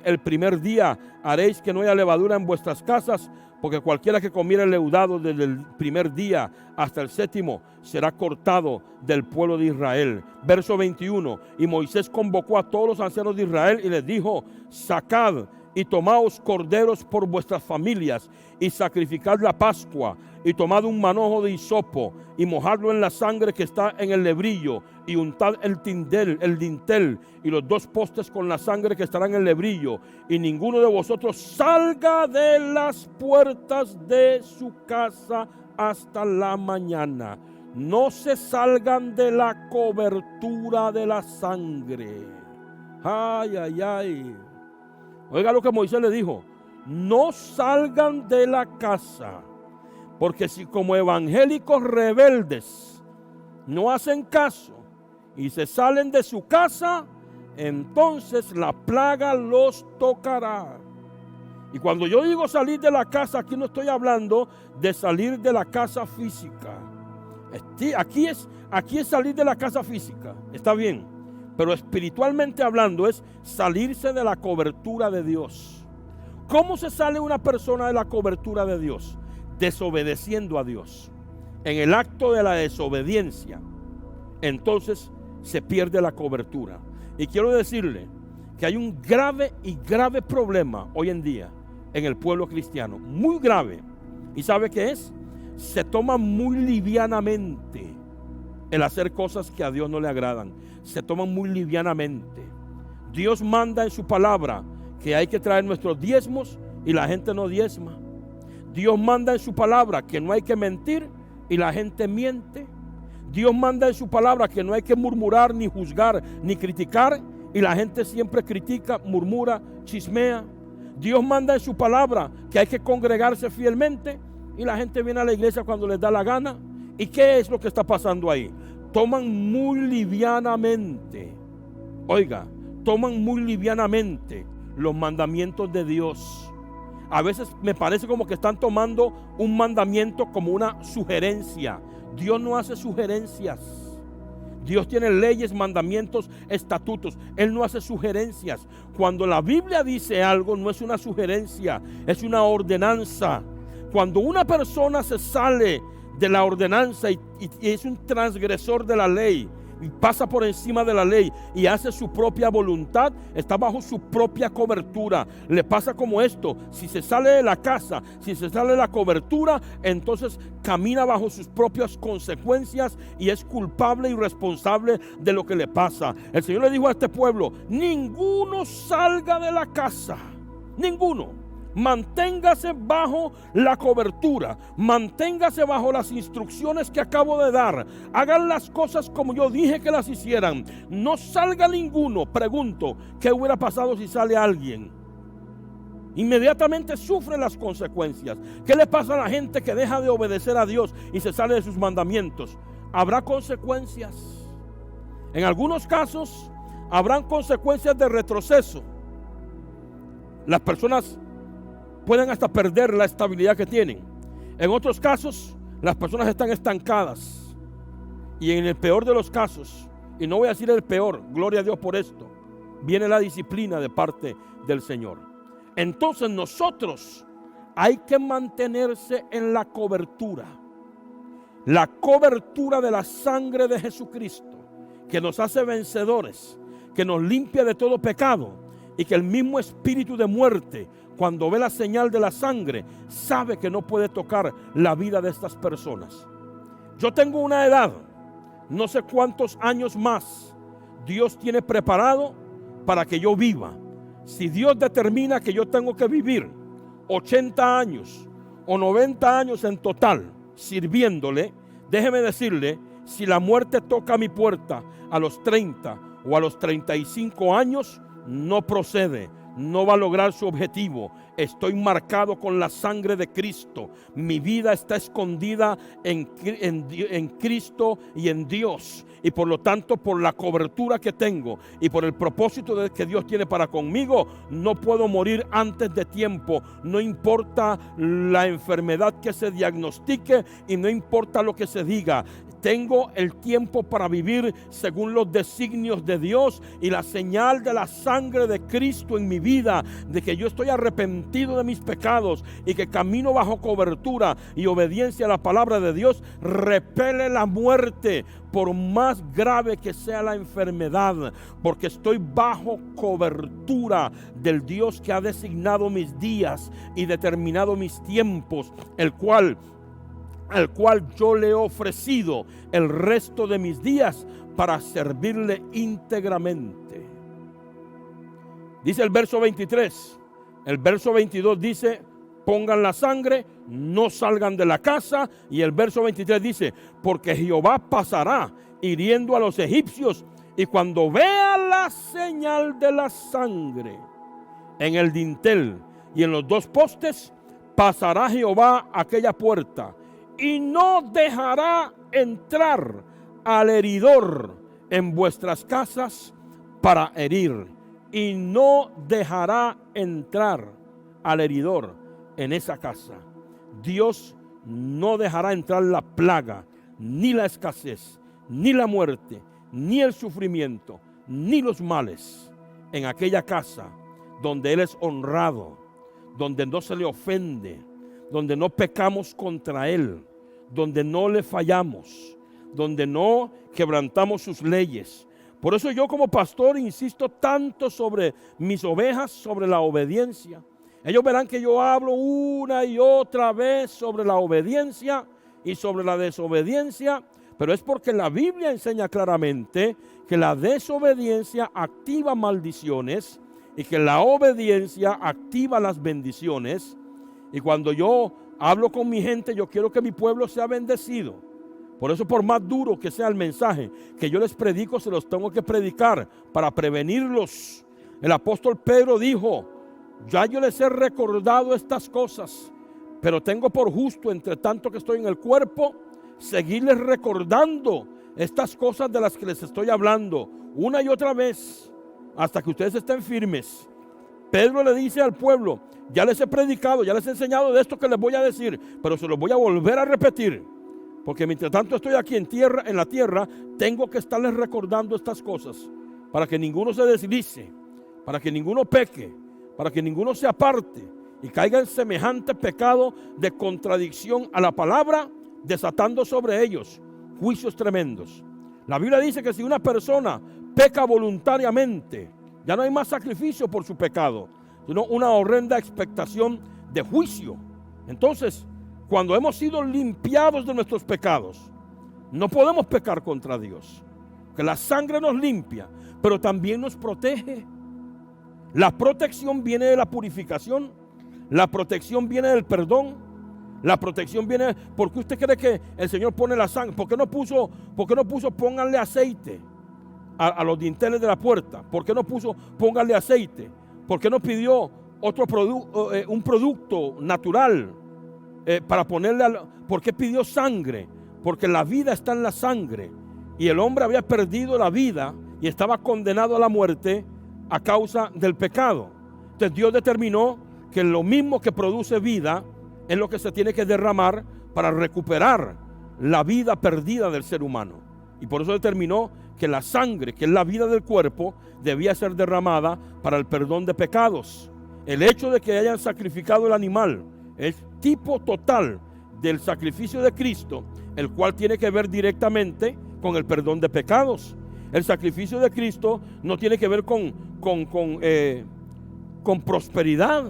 el primer día haréis que no haya levadura en vuestras casas, porque cualquiera que comiera leudado desde el primer día hasta el 7º será cortado del pueblo de Israel. Verso 21: y Moisés convocó a todos los ancianos de Israel y les dijo: sacad y tomaos corderos por vuestras familias y sacrificad la Pascua, y tomad un manojo de hisopo y mojadlo en la sangre que está en el lebrillo, y untad el dintel y los 2 postes con la sangre que estará en el lebrillo, y ninguno de vosotros salga de las puertas de su casa hasta la mañana. No se salgan de la cobertura de la sangre. Ay, ay, ay. Oiga lo que Moisés le dijo: no salgan de la casa, porque si como evangélicos rebeldes no hacen caso y se salen de su casa, entonces la plaga los tocará. Y cuando yo digo salir de la casa, aquí no estoy hablando de salir de la casa física. Aquí es salir de la casa física, está bien, pero espiritualmente hablando es salirse de la cobertura de Dios. ¿Cómo se sale una persona de la cobertura de Dios? Desobedeciendo a Dios. En el acto de la desobediencia, entonces se pierde la cobertura. Y quiero decirle que hay un grave problema hoy en día en el pueblo cristiano, muy grave. ¿Y sabe qué es? Se toma muy livianamente el hacer cosas que a Dios no le agradan. Se toman muy livianamente. Dios manda en su palabra que hay que traer nuestros diezmos y la gente no diezma. Dios manda en su palabra que no hay que mentir y la gente miente. Dios manda en su palabra que no hay que murmurar, ni juzgar, ni criticar, y la gente siempre critica, murmura, chismea. Dios manda en su palabra que hay que congregarse fielmente, y la gente viene a la iglesia cuando les da la gana. ¿Y qué es lo que está pasando ahí? Toman muy livianamente, oiga, toman muy livianamente los mandamientos de Dios. A veces me parece como que están tomando un mandamiento como una sugerencia, Dios no hace sugerencias. Dios tiene leyes, mandamientos, estatutos. Él no hace sugerencias. Cuando la Biblia dice algo, no es una sugerencia, es una ordenanza. Cuando una persona se sale de la ordenanza y es un transgresor de la ley, y pasa por encima de la ley y hace su propia voluntad, está bajo su propia cobertura. Le pasa como esto: si se sale de la casa, si se sale de la cobertura, entonces camina bajo sus propias consecuencias y es culpable y responsable de lo que le pasa. El Señor le dijo a este pueblo: ninguno salga de la casa, ninguno. Manténgase bajo la cobertura, manténgase bajo las instrucciones que acabo de dar. Hagan las cosas como yo dije que las hicieran. No salga ninguno. Pregunto, ¿qué hubiera pasado si sale alguien? Inmediatamente sufre las consecuencias. ¿Qué le pasa a la gente que deja de obedecer a Dios y se sale de sus mandamientos? Habrá consecuencias. En algunos casos habrán consecuencias de retroceso. Las personas pueden hasta perder la estabilidad que tienen. En otros casos, las personas están estancadas. Y en el peor de los casos, y no voy a decir el peor, gloria a Dios por esto, viene la disciplina de parte del Señor. Entonces nosotros hay que mantenerse en la cobertura de la sangre de Jesucristo, que nos hace vencedores, que nos limpia de todo pecado, y que el mismo espíritu de muerte, cuando ve la señal de la sangre, sabe que no puede tocar la vida de estas personas. Yo tengo una edad, no sé cuántos años más Dios tiene preparado para que yo viva. Si Dios determina que yo tengo que vivir 80 años o 90 años en total sirviéndole, déjeme decirle, si la muerte toca mi puerta a los 30 o a los 35 años, no procede, no va a lograr su objetivo. Estoy marcado con la sangre de Cristo. Mi vida está escondida en Cristo y en Dios. Y por lo tanto, por la cobertura que tengo y por el propósito que Dios tiene para conmigo, no puedo morir antes de tiempo. No importa la enfermedad que se diagnostique y no importa lo que se diga. Tengo el tiempo para vivir según los designios de Dios, y la señal de la sangre de Cristo en mi vida, de que yo estoy arrepentido de mis pecados y que camino bajo cobertura y obediencia a la palabra de Dios, repele la muerte, por más grave que sea la enfermedad, porque estoy bajo cobertura del Dios que ha designado mis días y determinado mis tiempos, al cual yo le he ofrecido el resto de mis días para servirle íntegramente. Dice el verso 23. El verso 22 dice: pongan la sangre, no salgan de la casa. Y el verso 23 dice: porque Jehová pasará hiriendo a los egipcios, y cuando vea la señal de la sangre en el dintel y en los dos postes, pasará Jehová aquella puerta y no dejará entrar al heridor en vuestras casas para herir. Y no dejará entrar al heridor en esa casa. Dios no dejará entrar la plaga, ni la escasez, ni la muerte, ni el sufrimiento, ni los males en aquella casa donde Él es honrado, donde no se le ofende, donde no pecamos contra Él, donde no le fallamos, donde no quebrantamos sus leyes. Por eso yo como pastor insisto tanto sobre mis ovejas, sobre la obediencia. Ellos verán que yo hablo una y otra vez sobre la obediencia y sobre la desobediencia, pero es porque la Biblia enseña claramente que la desobediencia activa maldiciones y que la obediencia activa las bendiciones. Y cuando yo hablo con mi gente, yo quiero que mi pueblo sea bendecido. Por eso, por más duro que sea el mensaje que yo les predico, se los tengo que predicar para prevenirlos. El apóstol Pedro dijo: ya yo les he recordado estas cosas, pero tengo por justo, entre tanto que estoy en el cuerpo, seguirles recordando estas cosas de las que les estoy hablando una y otra vez, hasta que ustedes estén firmes. Pedro le dice al pueblo: ya les he predicado, ya les he enseñado de esto que les voy a decir, pero se los voy a volver a repetir. Porque mientras tanto estoy aquí en la tierra, tengo que estarles recordando estas cosas para que ninguno se deslice, para que ninguno peque, para que ninguno se aparte y caiga en semejante pecado de contradicción a la palabra, desatando sobre ellos juicios tremendos. La Biblia dice que si una persona peca voluntariamente, ya no hay más sacrificio por su pecado, sino una horrenda expectación de juicio. Entonces, cuando hemos sido limpiados de nuestros pecados, no podemos pecar contra Dios, que la sangre nos limpia, pero también nos protege. La protección viene de la purificación, la protección viene del perdón, la protección viene. ¿Por qué usted cree que el Señor pone la sangre? ¿Por qué no puso pónganle aceite a los dinteles de la puerta? ¿Por qué no puso pónganle aceite? ¿Por qué no pidió un producto natural para ponerle? ¿Por qué pidió sangre? Porque la vida está en la sangre, y el hombre había perdido la vida y estaba condenado a la muerte a causa del pecado. Entonces Dios determinó que lo mismo que produce vida es lo que se tiene que derramar para recuperar la vida perdida del ser humano. Y por eso determinó que la sangre, que es la vida del cuerpo, debía ser derramada para el perdón de pecados. El hecho de que hayan sacrificado el animal es tipo total del sacrificio de Cristo, el cual tiene que ver directamente con el perdón de pecados. El sacrificio de Cristo no tiene que ver con prosperidad.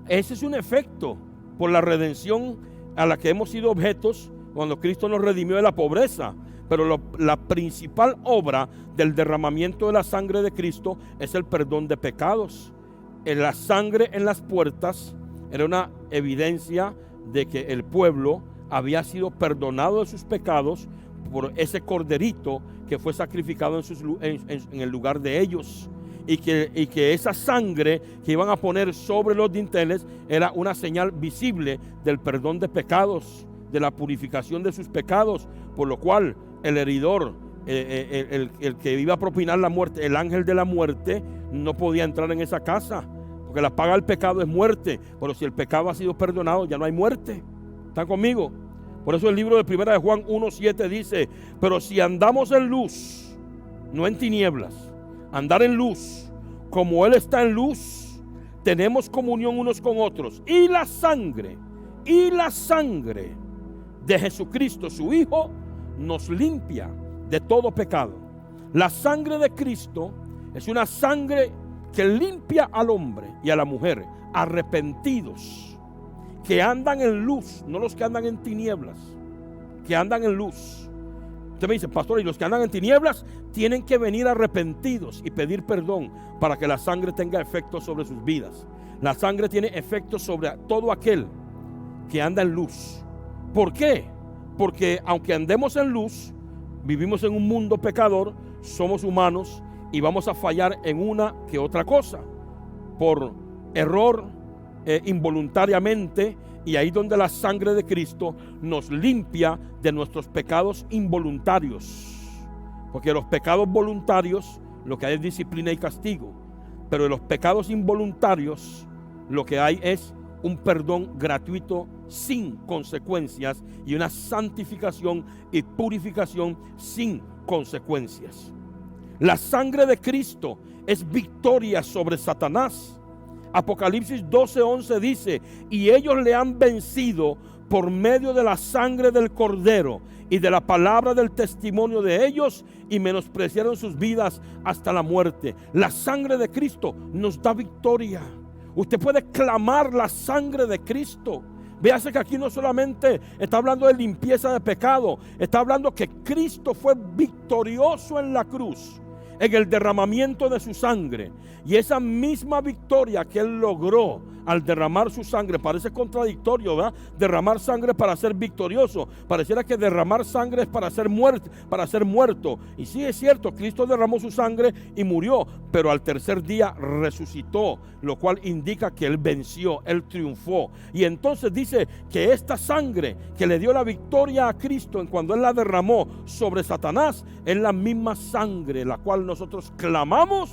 Ese es un efecto por la redención a la que hemos sido objetos cuando Cristo nos redimió de la pobreza. Pero la principal obra del derramamiento de la sangre de Cristo es el perdón de pecados. La sangre en las puertas era una evidencia de que el pueblo había sido perdonado de sus pecados por ese corderito que fue sacrificado en el lugar de ellos, y que esa sangre que iban a poner sobre los dinteles era una señal visible del perdón de pecados, de la purificación de sus pecados, por lo cual el heridor, el que iba a propinar la muerte, el ángel de la muerte, no podía entrar en esa casa, porque la paga del pecado es muerte. Pero si el pecado ha sido perdonado, ya no hay muerte. ¿Están conmigo? Por eso el libro de 1 de Juan 1:7 dice: pero si andamos en luz, no en tinieblas, andar en luz, como Él está en luz, tenemos comunión unos con otros, y la sangre de Jesucristo, su Hijo, nos limpia de todo pecado. La sangre de Cristo es una sangre que limpia al hombre y a la mujer arrepentidos, que andan en luz, no los que andan en tinieblas, que andan en luz. Usted me dice: pastor, y los que andan en tinieblas tienen que venir arrepentidos y pedir perdón para que la sangre tenga efecto sobre sus vidas. La sangre tiene efecto sobre todo aquel que anda en luz. ¿Por qué? Porque aunque andemos en luz, vivimos en un mundo pecador, somos humanos y vamos a fallar en una que otra cosa, por error, involuntariamente, y ahí donde la sangre de Cristo nos limpia de nuestros pecados involuntarios. Porque los pecados voluntarios lo que hay es disciplina y castigo, pero de los pecados involuntarios lo que hay es un perdón gratuito sin consecuencias y una santificación y purificación sin consecuencias. La sangre de Cristo es victoria sobre Satanás. Apocalipsis 12:11 dice: y ellos le han vencido por medio de la sangre del Cordero y de la palabra del testimonio de ellos, y menospreciaron sus vidas hasta la muerte. La sangre de Cristo nos da victoria. Usted puede clamar la sangre de Cristo. Véase que aquí no solamente está hablando de limpieza de pecado, está hablando que Cristo fue victorioso en la cruz, en el derramamiento de su sangre. Y esa misma victoria que Él logró al derramar su sangre, parece contradictorio, ¿verdad? Derramar sangre para ser victorioso. Pareciera que derramar sangre es para ser muerto. Y sí, es cierto, Cristo derramó su sangre y murió, pero al tercer día resucitó, lo cual indica que Él venció, Él triunfó. Y entonces dice que esta sangre que le dio la victoria a Cristo en cuando Él la derramó sobre Satanás, es la misma sangre la cual nosotros clamamos,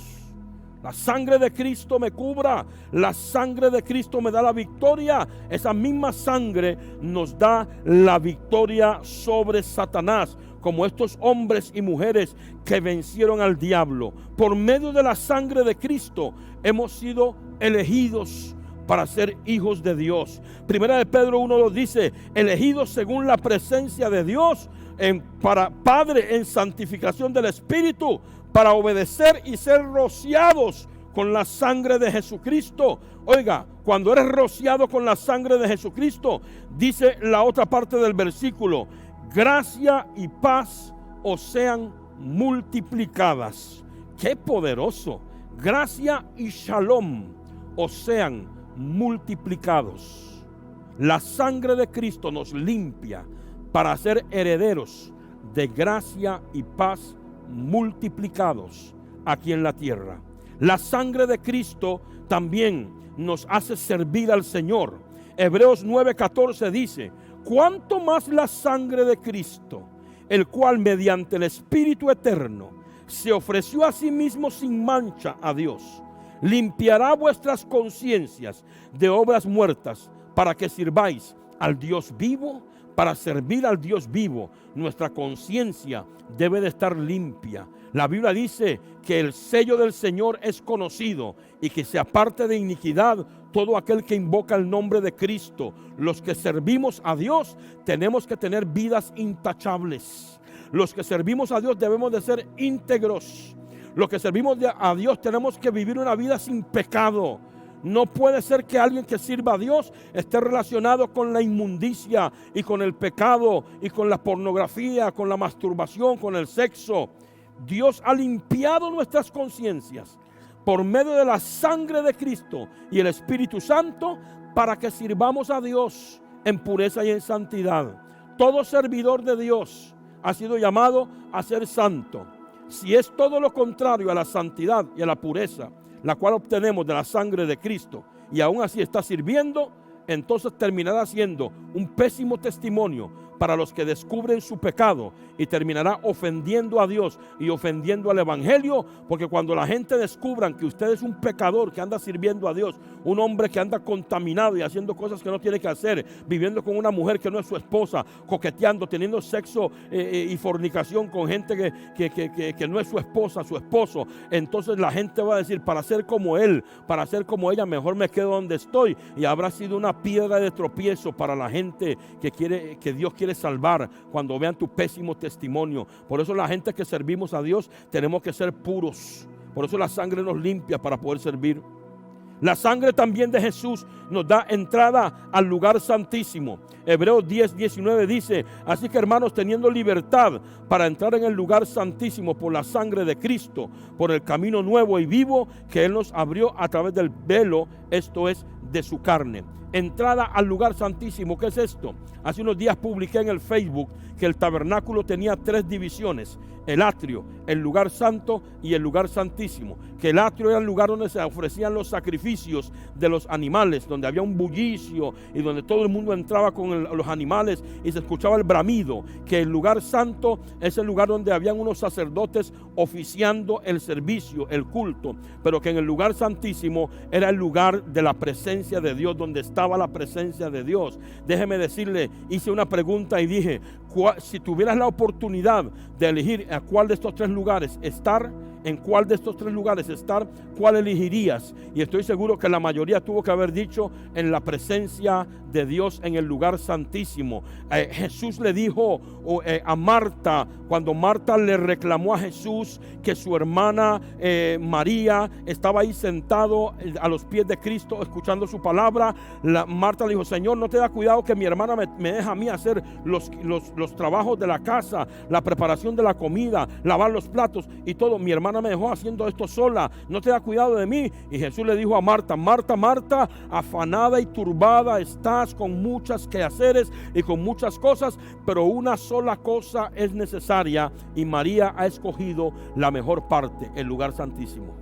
La sangre de Cristo me cubra, la sangre de Cristo me da la victoria. Esa misma sangre nos da la victoria sobre Satanás, como estos hombres y mujeres que vencieron al diablo. Por medio de la sangre de Cristo hemos sido elegidos para ser hijos de Dios. Primera de Pedro 1:2 dice: elegidos según la presencia de Dios, para Padre, en santificación del Espíritu, para obedecer y ser rociados con la sangre de Jesucristo. Oiga, cuando eres rociado con la sangre de Jesucristo, dice la otra parte del versículo: gracia y paz os sean multiplicadas. ¡Qué poderoso! Gracia y shalom os sean multiplicados. La sangre de Cristo nos limpia para ser herederos de gracia y paz multiplicados aquí en la tierra. La sangre de Cristo también nos hace servir al Señor. Hebreos 9:14 dice: cuánto más la sangre de Cristo, el cual mediante el Espíritu eterno se ofreció a sí mismo sin mancha a Dios, limpiará vuestras conciencias de obras muertas, para que sirváis al Dios vivo. Para servir al Dios vivo, nuestra conciencia debe de estar limpia. La Biblia dice que el sello del Señor es conocido, y que se aparte de iniquidad todo aquel que invoca el nombre de Cristo. Los que servimos a Dios tenemos que tener vidas intachables. Los que servimos a Dios debemos de ser íntegros. Los que servimos a Dios tenemos que vivir una vida sin pecado. No puede ser que alguien que sirva a Dios esté relacionado con la inmundicia y con el pecado y con la pornografía, con la masturbación, con el sexo. Dios ha limpiado nuestras conciencias por medio de la sangre de Cristo y el Espíritu Santo, para que sirvamos a Dios en pureza y en santidad. Todo servidor de Dios ha sido llamado a ser santo. Si es todo lo contrario a la santidad y a la pureza, la cual obtenemos de la sangre de Cristo, y aún así está sirviendo, entonces terminará siendo un pésimo testimonio para los que descubren su pecado, y terminará ofendiendo a Dios y ofendiendo al Evangelio. Porque cuando la gente descubran que usted es un pecador que anda sirviendo a Dios, un hombre que anda contaminado y haciendo cosas que no tiene que hacer, viviendo con una mujer que no es su esposa, coqueteando, teniendo sexo y fornicación con gente que no es su esposa, su esposo, entonces la gente va a decir: para ser como él, para ser como ella, mejor me quedo donde estoy. Y habrá sido una piedra de tropiezo para la gente que Dios quiere salvar, cuando vean tu pésimo testimonio. Por eso la gente que servimos a Dios tenemos que ser puros. Por eso la sangre nos limpia para poder servir. La sangre también de Jesús nos da entrada al lugar santísimo. Hebreos 10:19 dice: así que, hermanos, teniendo libertad para entrar en el lugar santísimo por la sangre de Cristo, por el camino nuevo y vivo que Él nos abrió a través del velo, esto es, de su carne. Entrada al lugar santísimo. ¿Qué es esto? Hace unos días publiqué en el Facebook que el tabernáculo tenía 3 divisiones: el atrio, el lugar santo y el lugar santísimo. Que el atrio era el lugar donde se ofrecían los sacrificios de los animales, donde había un bullicio y donde todo el mundo entraba con los animales y se escuchaba el bramido. Que el lugar santo es el lugar donde habían unos sacerdotes oficiando el servicio, el culto. Pero que en el lugar santísimo era el lugar de la presencia de Dios, donde estaba la presencia de Dios. Déjeme decirle, hice una pregunta y dije: si tuvieras la oportunidad de elegir a cuál de estos 3 lugares estar, ¿en cuál de estos 3 lugares estar? ¿Cuál elegirías? Y estoy seguro que la mayoría tuvo que haber dicho: en la presencia de Dios, en el lugar santísimo. Jesús le dijo a Marta, cuando Marta le reclamó a Jesús que su hermana María estaba ahí sentado a los pies de Cristo escuchando su palabra, Marta le dijo: Señor, ¿no te da cuidado que mi hermana me deja a mí hacer los trabajos de la casa, la preparación de la comida, lavar los platos y todo? Mi hermana me dejó haciendo esto sola, ¿no te da cuidado de mí? Y Jesús le dijo a Marta: Marta, Marta, afanada y turbada estás con muchas quehaceres y con muchas cosas, pero una sola cosa es necesaria, y María ha escogido la mejor parte, el lugar santísimo.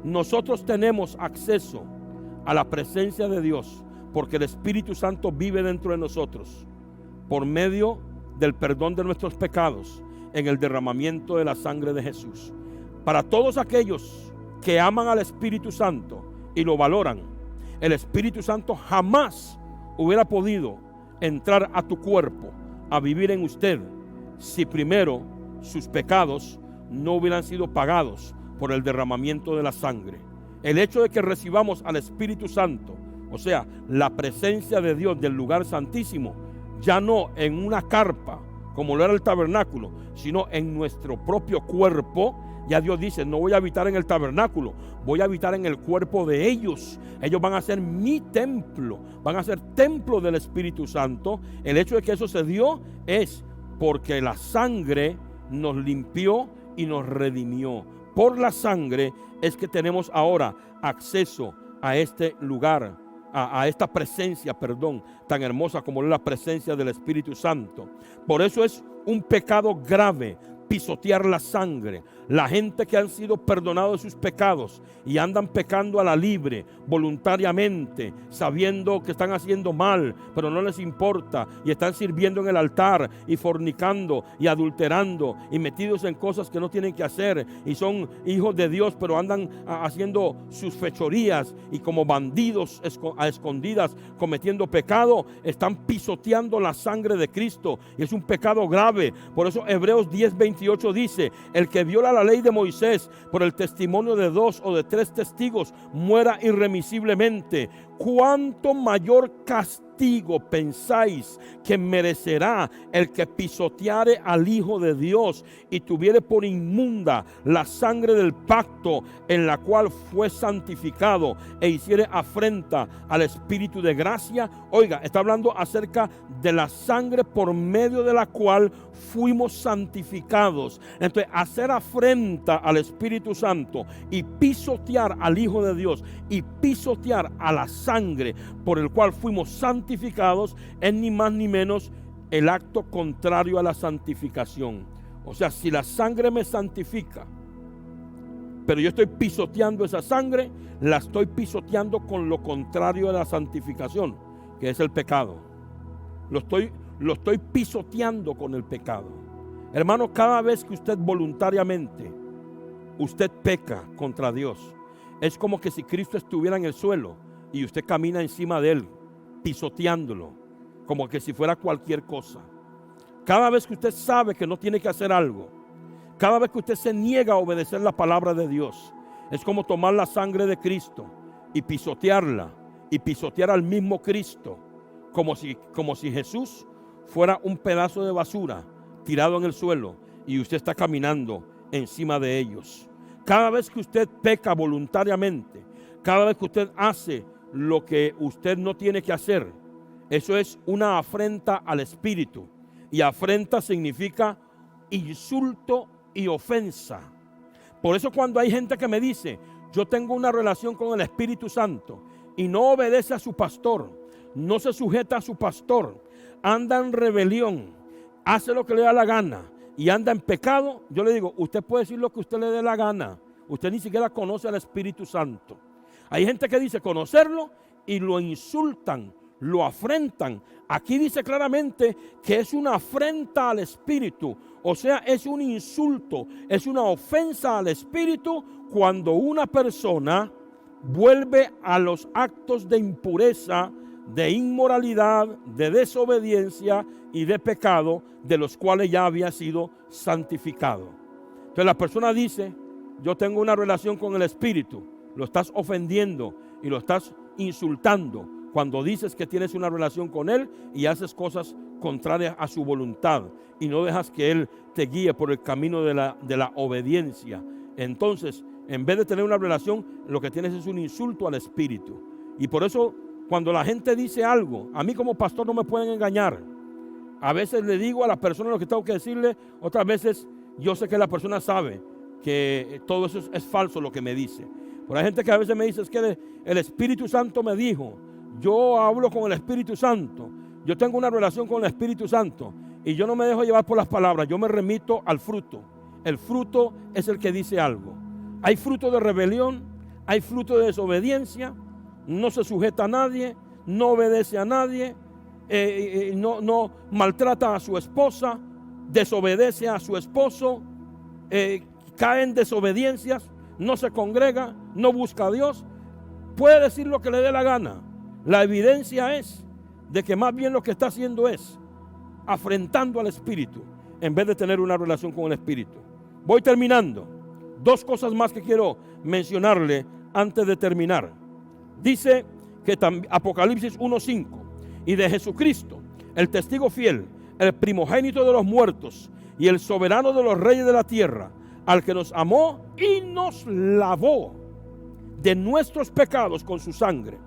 Nosotros tenemos acceso a la presencia de Dios porque el Espíritu Santo vive dentro de nosotros, por medio del perdón de nuestros pecados en el derramamiento de la sangre de Jesús. Para todos aquellos que aman al Espíritu Santo y lo valoran, el Espíritu Santo jamás hubiera podido entrar a tu cuerpo, a vivir en usted, si primero sus pecados no hubieran sido pagados por el derramamiento de la sangre. El hecho de que recibamos al Espíritu Santo, o sea, la presencia de Dios del lugar santísimo, ya no en una carpa como lo era el tabernáculo, sino en nuestro propio cuerpo. Ya Dios dice, no voy a habitar en el tabernáculo, voy a habitar en el cuerpo de ellos. Ellos van a ser mi templo, van a ser templo del Espíritu Santo. El hecho de que eso se dio es porque la sangre nos limpió y nos redimió. Por la sangre es que tenemos ahora acceso a este lugar, a esta presencia, tan hermosa como es la presencia del Espíritu Santo. Por eso es un pecado grave pisotear la sangre. La gente que han sido perdonados de sus pecados y andan pecando a la libre, voluntariamente, sabiendo que están haciendo mal, pero no les importa, y están sirviendo en el altar y fornicando y adulterando y metidos en cosas que no tienen que hacer, y son hijos de Dios, pero andan haciendo sus fechorías y como bandidos a escondidas cometiendo pecado, están pisoteando la sangre de Cristo, y es un pecado grave. Por eso Hebreos 10:28 dice: el que viola la ley de Moisés por el testimonio de 2 o de 3 testigos muera irremisiblemente. ¿Cuánto mayor castigo pensáis que merecerá el que pisoteare al Hijo de Dios y tuviere por inmunda la sangre del pacto en la cual fue santificado e hiciere afrenta al Espíritu de gracia? Oiga, está hablando acerca de la sangre por medio de la cual fuimos santificados. Entonces, hacer afrenta al Espíritu Santo y pisotear al Hijo de Dios y pisotear a la sangre por el cual fuimos santificados es ni más ni menos el acto contrario a la santificación. O sea, si la sangre me santifica, pero yo estoy pisoteando esa sangre, la estoy pisoteando con lo contrario a la santificación, que es el pecado. Lo estoy pisoteando con el pecado. Hermano, cada vez que usted voluntariamente usted peca contra Dios, es como que si Cristo estuviera en el suelo y usted camina encima de él, pisoteándolo, como que si fuera cualquier cosa. Cada vez que usted sabe que no tiene que hacer algo, cada vez que usted se niega a obedecer la palabra de Dios, es como tomar la sangre de Cristo y pisotearla, y pisotear al mismo Cristo, como si Jesús fuera un pedazo de basura tirado en el suelo y usted está caminando encima de ellos. Cada vez que usted peca voluntariamente, cada vez que usted hace lo que usted no tiene que hacer, eso es una afrenta al Espíritu. Y afrenta significa insulto y ofensa. Por eso cuando hay gente que me dice, yo tengo una relación con el Espíritu Santo, y no obedece a su pastor, no se sujeta a su pastor, anda en rebelión, hace lo que le da la gana y anda en pecado, yo le digo, usted puede decir lo que usted le dé la gana, usted ni siquiera conoce al Espíritu Santo. Hay gente que dice conocerlo y lo insultan, lo afrentan. Aquí dice claramente que es una afrenta al Espíritu, o sea, es un insulto, es una ofensa al Espíritu cuando una persona vuelve a los actos de impureza, de inmoralidad, de desobediencia y de pecado de los cuales ya había sido santificado. Entonces la persona dice, yo tengo una relación con el Espíritu. Lo estás ofendiendo y lo estás insultando cuando dices que tienes una relación con Él y haces cosas contrarias a su voluntad y no dejas que Él te guíe por el camino de la obediencia. Entonces, en vez de tener una relación, lo que tienes es un insulto al Espíritu. Y por eso, cuando la gente dice algo, a mí como pastor no me pueden engañar. A veces le digo a la persona lo que tengo que decirle, otras veces yo sé que la persona sabe que todo eso es falso lo que me dice. Pero hay gente que a veces me dice, es que el Espíritu Santo me dijo, yo hablo con el Espíritu Santo, yo tengo una relación con el Espíritu Santo y yo no me dejo llevar por las palabras, yo me remito al fruto. El fruto es el que dice algo. Hay fruto de rebelión, hay fruto de desobediencia, no se sujeta a nadie, no obedece a nadie, no maltrata a su esposa, desobedece a su esposo, cae en desobediencias. no se congrega, no busca a Dios, puede decir lo que le dé la gana. La evidencia es de que más bien lo que está haciendo es afrentando al Espíritu en vez de tener una relación con el Espíritu. Voy terminando. Dos cosas más que quiero mencionarle antes de terminar. Dice que Apocalipsis 1:5, y de Jesucristo, el testigo fiel, el primogénito de los muertos y el soberano de los reyes de la tierra, al que nos amó y nos lavó de nuestros pecados con su sangre,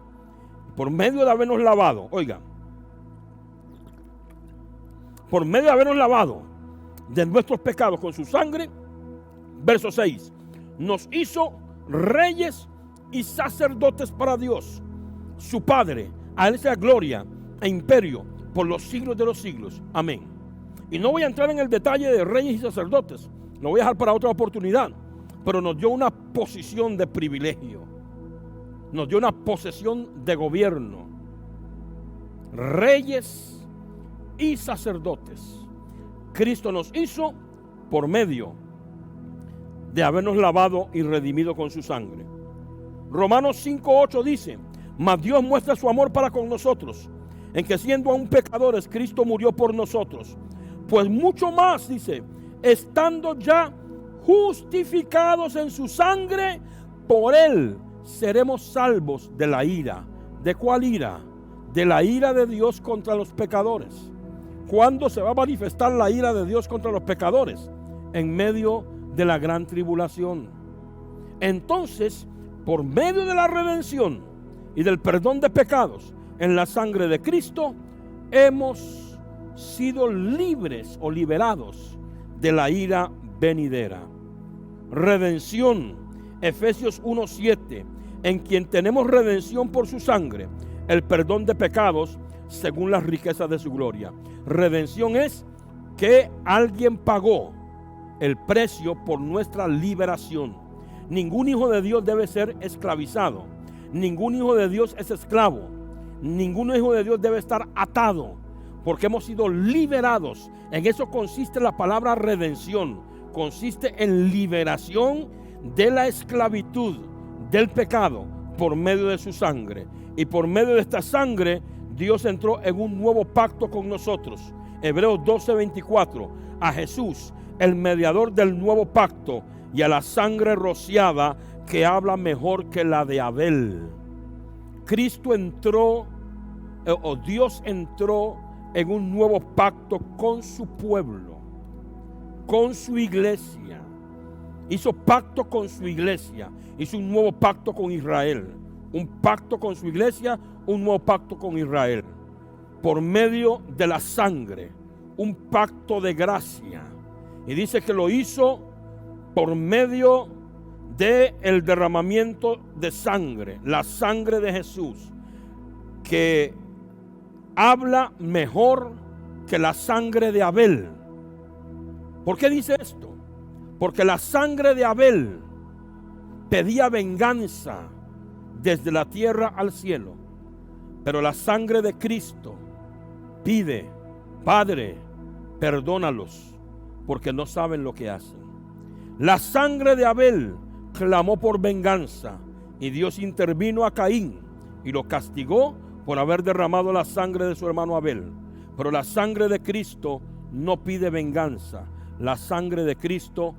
por medio de habernos lavado, oiga, por medio de habernos lavado de nuestros pecados con su sangre, verso 6, nos hizo reyes y sacerdotes para Dios, su Padre. A Él sea gloria e imperio por los siglos de los siglos. Amén. Y no voy a entrar en el detalle de reyes y sacerdotes, lo voy a dejar para otra oportunidad, pero nos dio una posición de privilegio, nos dio una posesión de gobierno, reyes y sacerdotes. Cristo nos hizo por medio de habernos lavado y redimido con su sangre. Romanos 5:8 dice: mas Dios muestra su amor para con nosotros, en que siendo aún pecadores, Cristo murió por nosotros. Pues mucho más, dice, estando ya justificados en su sangre, por Él seremos salvos de la ira. ¿De cuál ira? De la ira de Dios contra los pecadores. ¿Cuándo se va a manifestar la ira de Dios contra los pecadores? En medio de la gran tribulación. Entonces, por medio de la redención y del perdón de pecados en la sangre de Cristo, hemos sido libres o liberados de la ira venidera. Redención, Efesios 1:7, en quien tenemos redención por su sangre, el perdón de pecados según las riquezas de su gloria. Redención es que alguien pagó el precio por nuestra liberación. Ningún hijo de Dios debe ser esclavizado. Ningún hijo de Dios es esclavo. Ningún hijo de Dios debe estar atado, porque hemos sido liberados. En eso consiste la palabra redención. Consiste en liberación de la esclavitud, del pecado, por medio de su sangre. Y por medio de esta sangre, Dios entró en un nuevo pacto con nosotros. Hebreos 12:24. A Jesús, el mediador del nuevo pacto, y a la sangre rociada que habla mejor que la de Abel. Cristo entró, o Dios entró en un nuevo pacto con su pueblo, con su iglesia. Hizo pacto con su iglesia, hizo un nuevo pacto con Israel. Un pacto con su iglesia, un nuevo pacto con Israel. Por medio de la sangre, un pacto de gracia. Y dice que lo hizo por medio del derramamiento de sangre, la sangre de Jesús, que habla mejor que la sangre de Abel. ¿Por qué dice esto? Porque la sangre de Abel pedía venganza desde la tierra al cielo, pero la sangre de Cristo pide: Padre, perdónalos, porque no saben lo que hacen. La sangre de Abel clamó por venganza, y Dios intervino a Caín y lo castigó por haber derramado la sangre de su hermano Abel. Pero la sangre de Cristo no pide venganza. La sangre de Cristo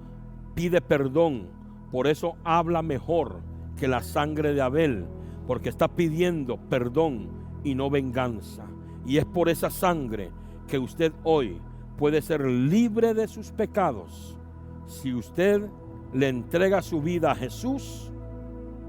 pide perdón. Por eso habla mejor que la sangre de Abel, porque está pidiendo perdón y no venganza. Y es por esa sangre que usted hoy puede ser libre de sus pecados. Si usted le entrega su vida a Jesús,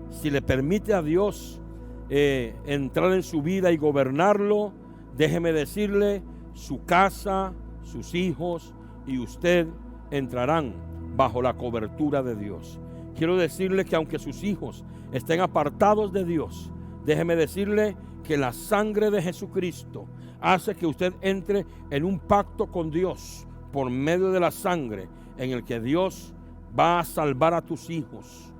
si le permite a Dios entrar en su vida y gobernarlo, déjeme decirle, su casa, sus hijos y usted entrarán bajo la cobertura de Dios. Quiero decirle que aunque sus hijos estén apartados de Dios, déjeme decirle que la sangre de Jesucristo hace que usted entre en un pacto con Dios por medio de la sangre, en el que Dios va a salvar a tus hijos.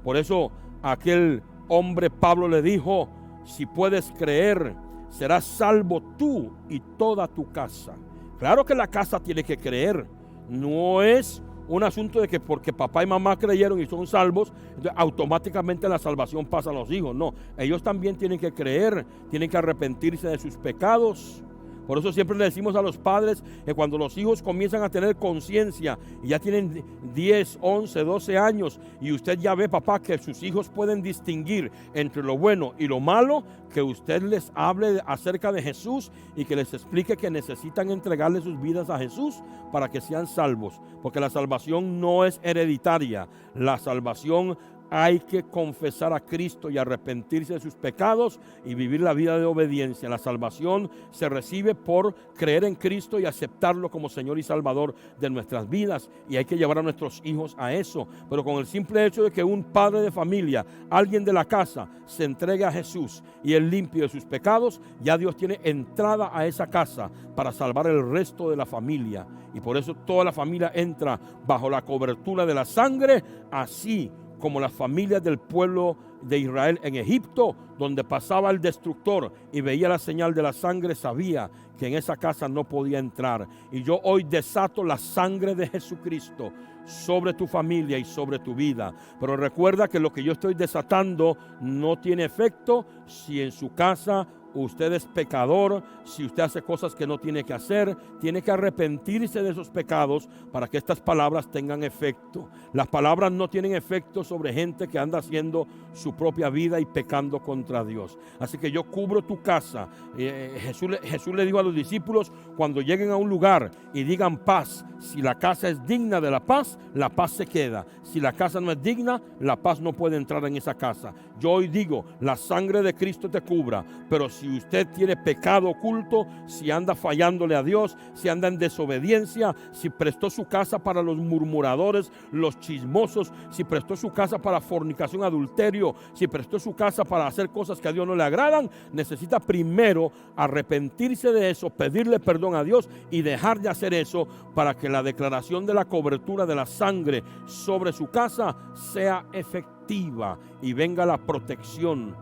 Por eso aquel hombre Pablo le dijo: si puedes creer, serás salvo tú y toda tu casa. Claro que la casa tiene que creer. No es un asunto de que porque papá y mamá creyeron y son salvos, entonces automáticamente la salvación pasa a los hijos. No, ellos también tienen que creer, tienen que arrepentirse de sus pecados. Por eso siempre le decimos a los padres que cuando los hijos comienzan a tener conciencia y ya tienen 10, 11, 12 años y usted ya ve, papá, que sus hijos pueden distinguir entre lo bueno y lo malo, que usted les hable acerca de Jesús y que les explique que necesitan entregarle sus vidas a Jesús para que sean salvos. Porque la salvación no es hereditaria, la salvación hay que confesar a Cristo y arrepentirse de sus pecados y vivir la vida de obediencia. La salvación se recibe por creer en Cristo y aceptarlo como Señor y Salvador de nuestras vidas, y hay que llevar a nuestros hijos a eso. Pero con el simple hecho de que un padre de familia, alguien de la casa, se entregue a Jesús y es limpio de sus pecados, ya Dios tiene entrada a esa casa para salvar el resto de la familia, y por eso toda la familia entra bajo la cobertura de la sangre, así como las familias del pueblo de Israel en Egipto, donde pasaba el destructor y veía la señal de la sangre, sabía que en esa casa no podía entrar. Y yo hoy desato la sangre de Jesucristo sobre tu familia y sobre tu vida. Pero recuerda que lo que yo estoy desatando no tiene efecto si en su casa usted es pecador, si usted hace cosas que no tiene que hacer. Tiene que arrepentirse de esos pecados para que estas palabras tengan efecto. Las palabras no tienen efecto sobre gente que anda haciendo su propia vida y pecando contra Dios. Así que yo cubro tu casa. Jesús le dijo a los discípulos, cuando lleguen a un lugar y digan paz, si la casa es digna de la paz se queda. Si la casa no es digna, la paz no puede entrar en esa casa. Yo hoy digo, la sangre de Cristo te cubra, pero si usted tiene pecado oculto, si anda fallándole a Dios, si anda en desobediencia, si prestó su casa para los murmuradores, los chismosos, si prestó su casa para fornicación, adulterio, si prestó su casa para hacer cosas que a Dios no le agradan, necesita primero arrepentirse de eso, pedirle perdón a Dios y dejar de hacer eso, para que la declaración de la cobertura de la sangre sobre su casa sea efectiva y venga la protección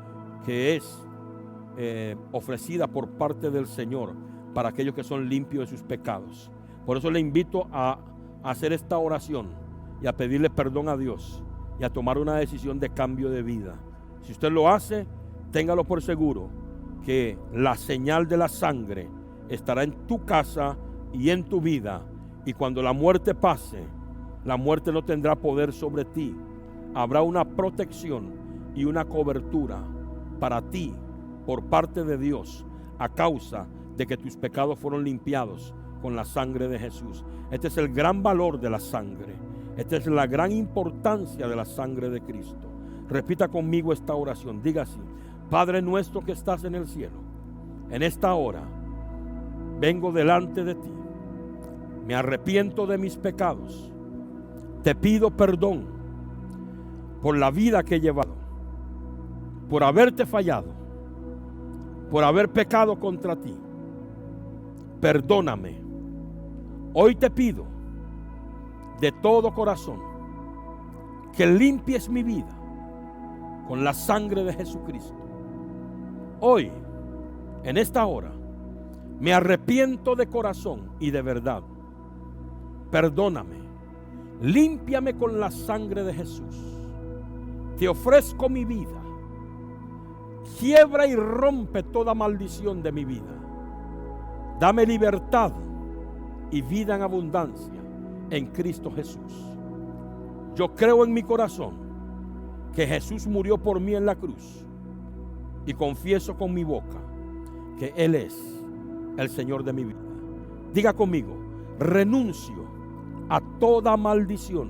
que es ofrecida por parte del Señor para aquellos que son limpios de sus pecados. Por eso le invito a hacer esta oración y a pedirle perdón a Dios y a tomar una decisión de cambio de vida. Si usted lo hace, téngalo por seguro que la señal de la sangre estará en tu casa y en tu vida, y cuando la muerte pase, la muerte no tendrá poder sobre ti. Habrá una protección y una cobertura para ti por parte de Dios, a causa de que tus pecados fueron limpiados con la sangre de Jesús. Este es el gran valor de la sangre. Esta es la gran importancia de la sangre de Cristo. Repita conmigo esta oración. Diga así: Padre nuestro que estás en el cielo, en esta hora vengo delante de ti. Me arrepiento de mis pecados. Te pido perdón por la vida que he llevado, por haberte fallado, por haber pecado contra ti. Perdóname. Hoy te pido de todo corazón que limpies mi vida con la sangre de Jesucristo. Hoy, en esta hora, me arrepiento de corazón y de verdad. Perdóname, límpiame con la sangre de Jesús. Te ofrezco mi vida. Quiebra y rompe toda maldición de mi vida. Dame libertad y vida en abundancia en Cristo Jesús. Yo creo en mi corazón que Jesús murió por mí en la cruz, y confieso con mi boca que Él es el Señor de mi vida. Diga conmigo: renuncio a toda maldición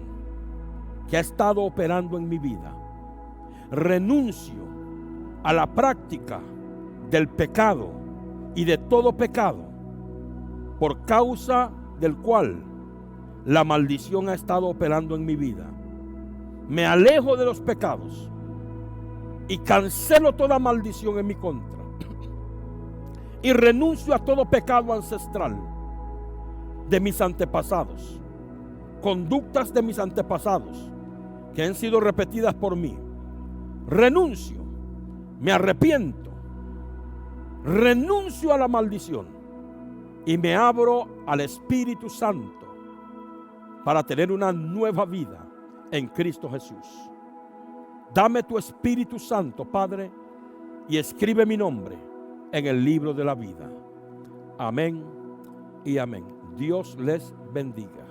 que ha estado operando en mi vida. Renuncio a la práctica del pecado y de todo pecado por causa del cual la maldición ha estado operando en mi vida. Me alejo de los pecados y cancelo toda maldición en mi contra, y renuncio a todo pecado ancestral de mis antepasados, conductas de mis antepasados que han sido repetidas por mí. Renuncio, me arrepiento, renuncio a la maldición y me abro al Espíritu Santo para tener una nueva vida en Cristo Jesús. Dame tu Espíritu Santo, Padre, y escribe mi nombre en el libro de la vida. Amén y amén. Dios les bendiga.